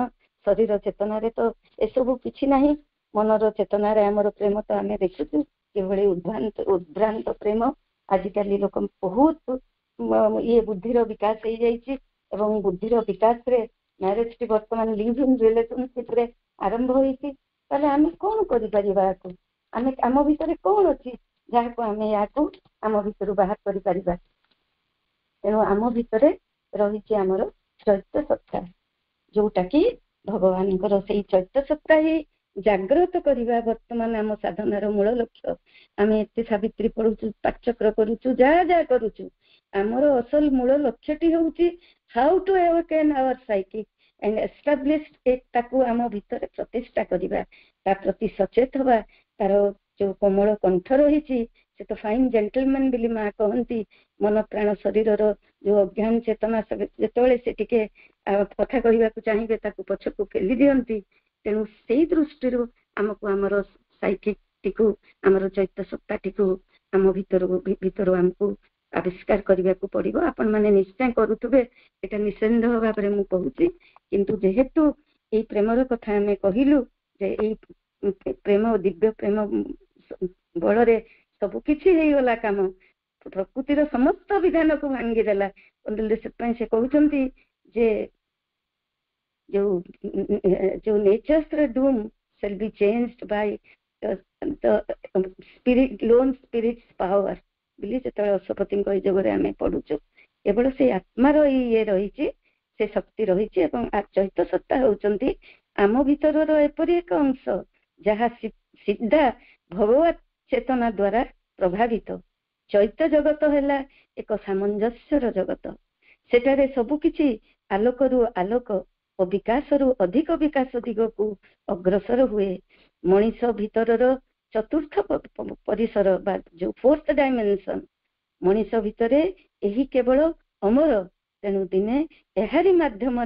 ଶରୀର, ଚେତନାରେ ତ ଏସବୁ କିଛି ନାହିଁ। ମନର ଚେତନାରେ ଆମର ପ୍ରେମ ତ ଆମେ ଦେଖୁଛୁ କିଭଳି ଉଦ୍ଭ୍ରାନ୍ତ ପ୍ରେମ। ଆଜିକାଲି ଲୋକ ବହୁତ ବୁଦ୍ଧିର ବିକାଶ ହେଇଯାଇଛି ଏବଂ ବୁଦ୍ଧିର ବିକାଶରେ ମ୍ୟାରେଜଟି ବର୍ତ୍ତମାନ ଲିଭ୍ ଇନ୍ ରିଲେସନସିପରେ ଆରମ୍ଭ ହେଇଛି। ତାହେଲେ ଆମେ କଣ କରିପାରିବା? ଆମ ଭିତରେ କଣ ଅଛି ଯାହାକୁ ଆମେ ୟାକୁ ଆମ ଭିତରୁ ବାହାର କରିପାରିବା? ତେଣୁ ଆମ ଭିତରେ ରହିଛି ଆମର ଚୈତ୍ୟ ସତ୍ତା, ଯୋଉଟା କି ଭଗବାନଙ୍କର ସେଇ ଚୈତ୍ୟ ସତ୍ତା ହିଁ ଜାଗ୍ରତ କରିବା ବର୍ତ୍ତମାନ ଆମ ସାଧନାର ମୂଳ ଲକ୍ଷ୍ୟ। ଆମେ ଏତେ ସାବିତ୍ରୀ ପଢୁଛୁ, ପାଠଚକ୍ର କରୁଛୁ, ଯାହା କରୁଛୁ, ଆମର ଅସଲ ମୂଳ ଲକ୍ଷ୍ୟଟି ହଉଛି how to awaken our psychic and establish ତାକୁ ଆମ ଭିତରେ ପ୍ରତିଷ୍ଠା କରିବା, ତା ପ୍ରତି ସଚେତ ହବା। ତାର ଯୋଉ କୋମଳ କଣ୍ଠ ରହିଛି, ସେ ତ ଫାଇନ୍ ଜେଣ୍ଟଲମ୍ୟାନ ବୋଲି ମା କହନ୍ତି। ମନ, ପ୍ରାଣ, ଶରୀରର ଯୋଉ ଅଜ୍ଞାନ ଚେତନା ଯେତେବେଳେ ସେ ଟିକେ କଥା କହିବାକୁ ଚାହିଁବେ, ତାକୁ ପଛକୁ ପେଲି ଦିଅନ୍ତି। ତେଣୁ ସେଇ ଦୃଷ୍ଟିରୁ ଆମକୁ ଆମର ସାଇକିକଟିକୁ, ଆମର ଚୈତ୍ୟ ସତ୍ତାଟିକୁ ଆମ ଭିତରୁ ଆମକୁ ଆବିଷ୍କାର କରିବାକୁ ପଡିବ। ଆପଣ ମାନେ ନିଶ୍ଚୟ କରୁଥିବେ, ଏଟା ନିଃସନ୍ଦେହ ଭାବରେ ମୁଁ କହୁଛି। କିନ୍ତୁ ଯେହେତୁ ଏଇ ପ୍ରେମର କଥା ଆମେ କହିଲୁ, ଯେ ଏଇ ପ୍ରେମ, ଦିବ୍ୟ ପ୍ରେମ ବଳରେ ସବୁ କିଛି ହେଇଗଲା କାମ, ପ୍ରକୃତିର ସମସ୍ତ ବିଧାନକୁ ଭାଙ୍ଗିଦେଲା। ସେଥିପାଇଁ ସେ କହୁଛନ୍ତି ଯେ ଯୋଉ ନେଚର୍ସର ଡୁମ୍ shall be changed by the lone spirit's power ବୋଲି ଯେତେବେଳେ ଅଶ୍ୱପତିଙ୍କ ଏଇ ଯୋଗରେ ଆମେ ପଢୁଛୁ, କେବଳ ସେଇ ଆତ୍ମାର ଇଏ ରହିଛି, ସେ ଶକ୍ତି ରହିଛି। ଏବଂ ଚୈତ୍ୟ ସତ୍ତା ହଉଛନ୍ତି आम भीतर एपरी एक अंश जहाँ सीधा भगवत चेतना द्वारा प्रभावित। चैत्य जगत है एक सामंजस्यर जगत, सेठारे सबुकिछि आलोकरू आलोक और विकासरू अधिक विकास दिग को अग्रसर हुए। मनीष भीतर चतुर्थ परिसर बा जो 4th डायमेंशन मनीष भितर यही केवल अमर, तेणु दिने एहारी माध्यम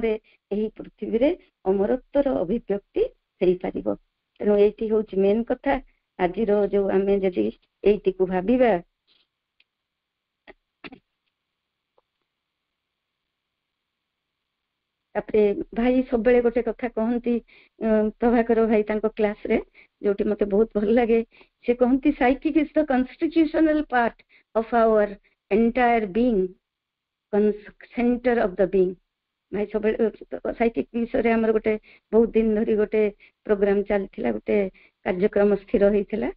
पृथ्वी रे अमरत्वर अभिव्यक्ति हो पारिबो। तेणु एठी होछि मेन कथा। आज जो आमे जदि एठी को भाबिबा तापरे भाई सब गोटे कथा कहती प्रभाकर भाई क्लास रे जोटी मते बहुत भल लगे, से कहती psychic is the constitutional part of our entire being, centre of the being. भाई सब साइकिक विषय आमर गोटे बहुत दिन धरी गोटे प्रोग्राम चलथिला, गोटे कार्यक्रम स्थिर होइथिला।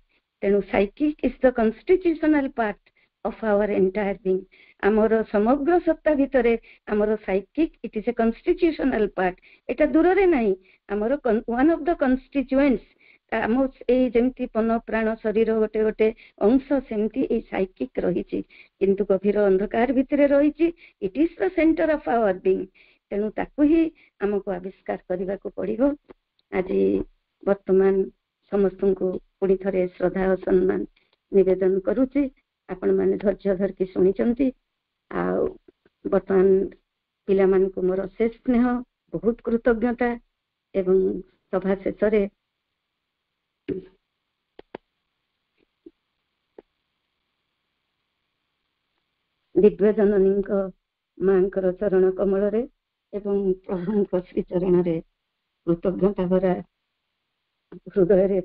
तेणु psychic is the constitutional part of our entire being। आमर समग्र सत्ता भितर आमर psychic it is a constitutional part. एटा दूर रे नहीं, आमर वन ऑफ द कॉन्स्टिट्यूएंट्स। आम ए जेमती पन प्राण शरीर गोटे गोटे अंश सेमती ए साइकिक रहिछि, किंतु गभीर अंधकार भितर रहिछि। It is the centre of our being. तेणु ताकू ही आमको आविष्कार करने को पड़िबो। आज वर्तमान समस्त को पुणी थरे श्रद्धा और सम्मान निवेदन करुछि। आपण माने धैर्य धरकी शुणी बर्तमान पिला मान को मोर शेष स्नेह बहुत कृतज्ञता एवं सभा शेष दिव्य जननी मां चरण कमल रे एवं प्रभु श्री चरण रे कृतज्ञता भरा हृदय रे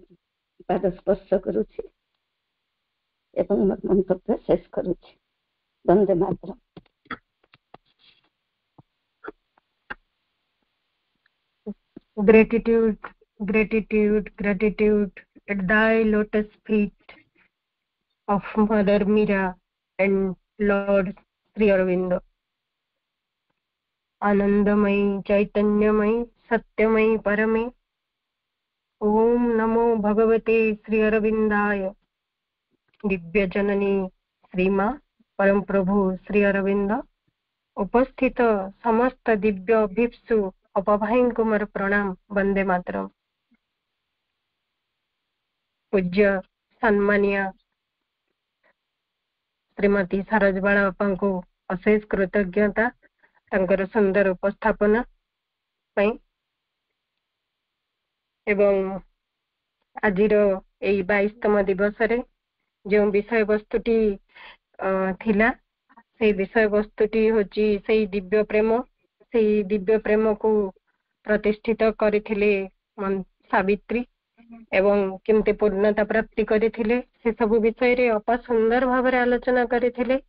पाद स्पर्श करुछि एवं मंतव्य शेष करुछि। Vande Mataram. Gratitude, gratitude, gratitude at thy lotus feet of Mother Meera and Lord Sri Aurobindo. आनंदमयी चैतन्यमयी सत्यमयी परमे ओम नमो भगवते श्री अरविंदाय। दिव्य जननी श्रीमा परम प्रभु श्री अरविंद, उपस्थित समस्त दिव्य अभिप्सु अपभाई को मोर प्रणाम। वंदे मातरम। पूज्य सम्मानिया श्रीमती सारजबाला बापा को अशेष कृतज्ञता तांकर सुंदर उपस्थापना पई एवं आजिर एई 22तम दिवस रे जो विषय वस्तुटी थिला से विषय वस्तुटी होची से दिव्य प्रेम। से दिव्य प्रेम को प्रतिष्ठित करथिले सावित्री एवं केमते पूर्णता प्राप्ति करथिले से सब विषय रे अपा सुंदर भाव रे आलोचना करथिले।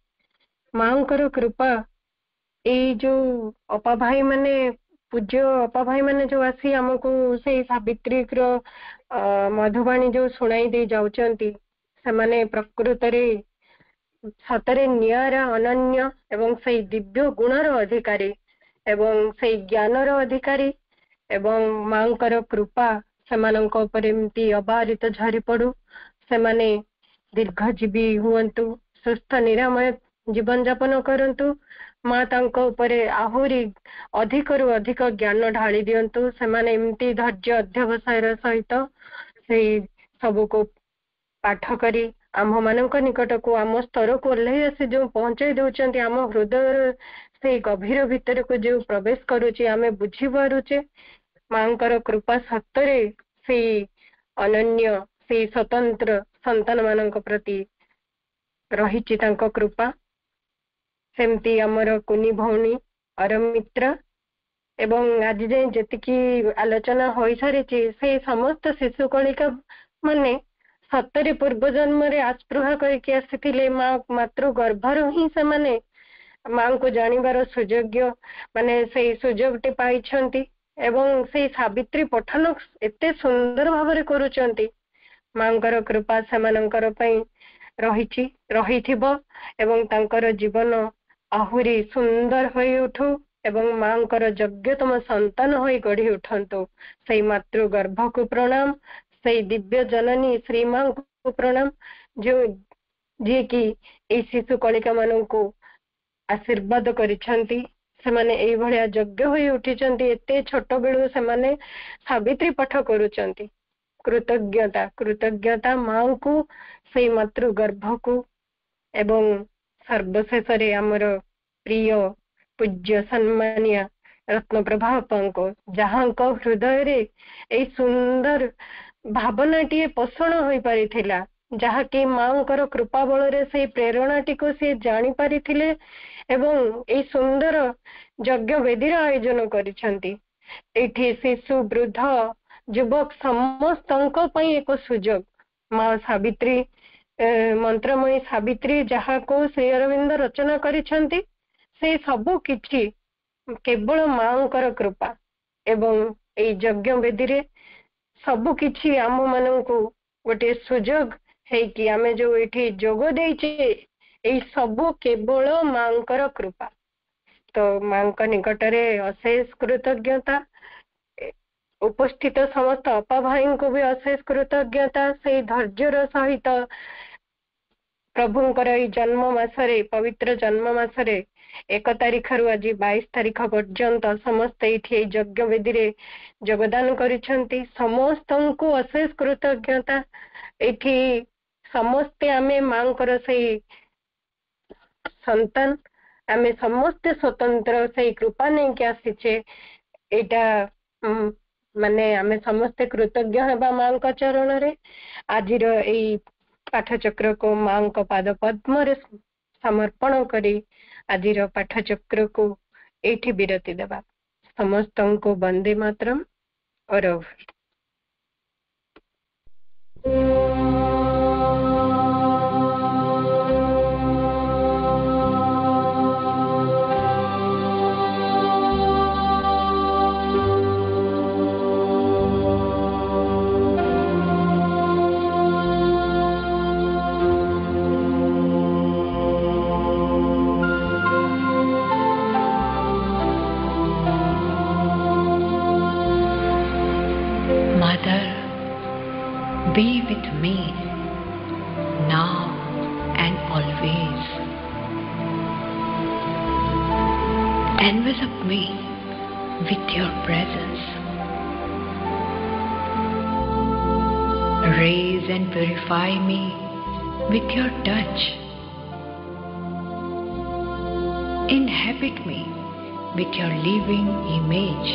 मांकर कृपा ए जो अपा भाई माने पूज्य अपा भाई माने जो आसी हमको से सावित्री रो मधुबाणी जो सुनाई दे जाउचंती, से माने प्रकृत रे सतरे नियारा अनन्य एवं से दिव्य गुणर अधिकारी एवं से ज्ञानर अधिकारी एवं मांकर कृपा सेमानंक ऊपर एमती अबारित झरी पड़ू। सेमाने दीर्घजीवी हुअन्तु, सुस्थ निरामय जीवन यापन करंतु। माँ तांको ऊपर आहुरी अधिक रु अधिक ज्ञान ढाली दियंतु। सेमाने एमती धैर्य अध्यवसायर सहित से सबु को पाठ करी आम मानक निकट को आम स्तर को ओह्लई आसी जो पहुंचाई दउचंती, आम हृदय से गभीर भितर को जो प्रवेश करुचे आमे बुझी पारुचे। मांकर कृपा सत्तरे से अनन्य से स्वतंत्र संतान मानक प्रति रहिछि तांको कृपा। सेमती आमर कुनी भौणी अरमित्र एवं आज जाए जतिकी आलोचना हो सारी से समस्त शिशु कलिका माने सतरे पूर्व जन्म रे आस्पृहा करके आसीथिले। माँ मातृ गर्भर ही से माने माँ को जानिबार सुयोग्य माने से सुयोगटी पाइछंती एवं से सावित्री पठन एते सुंदर भावरे करूचंती। मांकर कृपा सेमानंकर पई रहिथिबो एवं तांकर जीवन आहुरी सुंदर होई उठू ଏବଂ ମାଙ୍କର ଯୋଗ୍ୟତମ ସନ୍ତାନ ହୋଇ ଗଢି ଉଠନ୍ତୁ। ସେଇ ମାତୃ ଗର୍ଭକୁ ପ୍ରଣାମ, ସେଇ ଦିବ୍ୟ ଜନନୀ ଶ୍ରୀ ମାଙ୍କୁ ପ୍ରଣାମ, ଯିଏକି ଏଇ ଶିଶୁ କଳିକା ମାନଙ୍କୁ ଆଶୀର୍ବାଦ କରିଛନ୍ତି। ସେମାନେ ଏଇଭଳିଆ ଯୋଗ୍ୟ ହୋଇ ଉଠିଛନ୍ତି। ଏତେ ଛୋଟ ବେଳୁ ସେମାନେ ସାବିତ୍ରୀ ପାଠ କରୁଛନ୍ତି। କୃତଜ୍ଞତା କୃତଜ୍ଞତା ମାଙ୍କୁ, ସେଇ ମାତୃ ଗର୍ଭକୁ, ଏବଂ ସର୍ବଶେଷରେ ଆମର ପ୍ରିୟ ପୂଜ୍ୟ ସମ୍ମାନୀୟ ରତ୍ନପ୍ରଭା ବାପାଙ୍କୁ, ଯାହାଙ୍କ ହୃଦୟରେ ଏଇ ସୁନ୍ଦର ଭାବନାଟିଏ ପୋଷଣ ହୋଇପାରିଥିଲା, ଯାହାକି ମାଙ୍କର କୃପା ବଳରେ ସେଇ ପ୍ରେରଣାଟିକୁ ସେ ଜାଣି ପାରିଥିଲେ ଏବଂ ଏଇ ସୁନ୍ଦର ଯଜ୍ଞ ବେଦୀର ଆୟୋଜନ କରିଛନ୍ତି। ଏଠି ଶିଶୁ, ବୃଦ୍ଧ, ଯୁବକ ସମସ୍ତଙ୍କ ପାଇଁ ଏକ ସୁଯୋଗ। ମା ସାବିତ୍ରୀ, ମନ୍ତ୍ରମୟୀ ସାବିତ୍ରୀ ଯାହାକୁ ଶ୍ରୀ ଅରବିନ୍ଦ ରଚନା କରିଛନ୍ତି, ସେ ସବୁ କିଛି କେବଳ ମାଙ୍କର କୃପା। ଏବଂ ଏଇ ଯଜ୍ଞ ବେଦୀରେ ସବୁ କିଛି ଆମ ମାନଙ୍କୁ ଗୋଟେ ସୁଯୋଗ ହେଇକି ଆମେ ଯୋଉ ଏଠି ଯୋଗ ଦେଇଛେ, ଏଇ ସବୁ କେବଳ ମାଙ୍କର କୃପା। ତ ମାଙ୍କ ନିକଟରେ ଅଶେଷ କୃତଜ୍ଞତା। ଉପସ୍ଥିତ ସମସ୍ତ ଅପା ଭାଇଙ୍କୁ ବି ଅଶେଷ କୃତଜ୍ଞତା। ସେଇ ଧୈର୍ଯ୍ୟର ସହିତ ପ୍ରଭୁଙ୍କର ଏଇ ଜନ୍ମ ମାସରେ, ପବିତ୍ର ଜନ୍ମ ମାସରେ 1 ତାରିଖରୁ ଆଜି 22 ତାରିଖ ପର୍ଯ୍ୟନ୍ତ ସମସ୍ତେ ଏଇଠି ଏଇ ଯଜ୍ଞ ବେଦୀରେ ଯୋଗଦାନ କରିଛନ୍ତି। ସମସ୍ତଙ୍କୁ ଅଶେଷ କୃତଜ୍ଞତା। ଏଠି ସମସ୍ତେ ଆମେ ମାଙ୍କର ସେଇ ସନ୍ତାନ, ଆମେ ସମସ୍ତେ ସ୍ୱତନ୍ତ୍ର ସେଇ କୃପା ନେଇକି ଆସିଛେ। ଏଇଟା ମାନେ ଆମେ ସମସ୍ତେ କୃତଜ୍ଞ ହେବା ମାଙ୍କ ଚରଣରେ। ଆଜିର ଏଇ ପାଠଚକ୍ରକୁ ମାଙ୍କ ପାଦ ପଦ୍ମରେ ସମର୍ପଣ କରି ଆଜିର ପାଠଚକ୍ରକୁ ଏଇଠି ବିରତି ଦେବା। ସମସ୍ତଙ୍କୁ ବନ୍ଦେ ମାତରମ୍। ଅରବ। Be with me now and always. Envelop me with your presence. Raise and purify me with your touch. Inhabit me with your living image.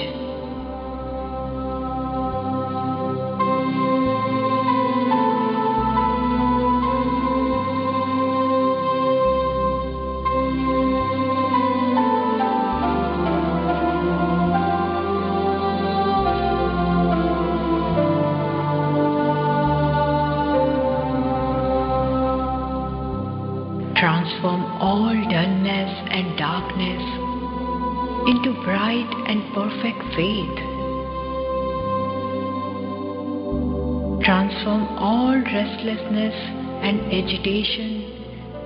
Transform all dullness and darkness into bright and perfect faith. Transform all restlessness and agitation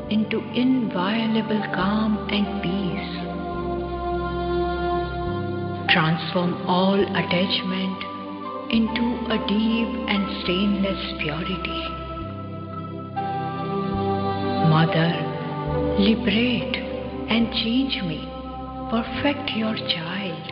into inviolable calm and peace. Transform all attachment into a deep and stainless purity. Mother, liberate and change me. Perfect your child.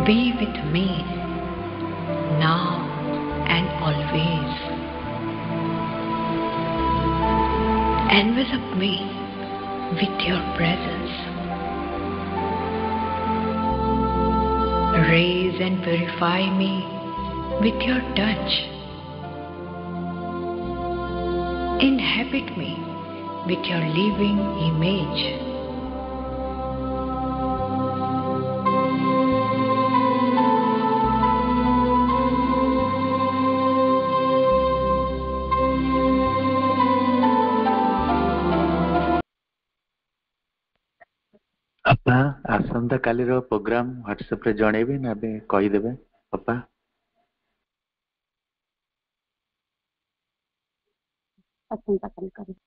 Be with me now and always. Envelop me with your presence. Raise and purify me with your touch. Inhabit me with your living image. ଆସନ୍ତା କାଲିର programme WhatsApp ରେ ଜଣେଇବେ ନା ଏବେ କହିଦେବେ ଅପା? ଆସନ୍ତା କାଲି କରିବି।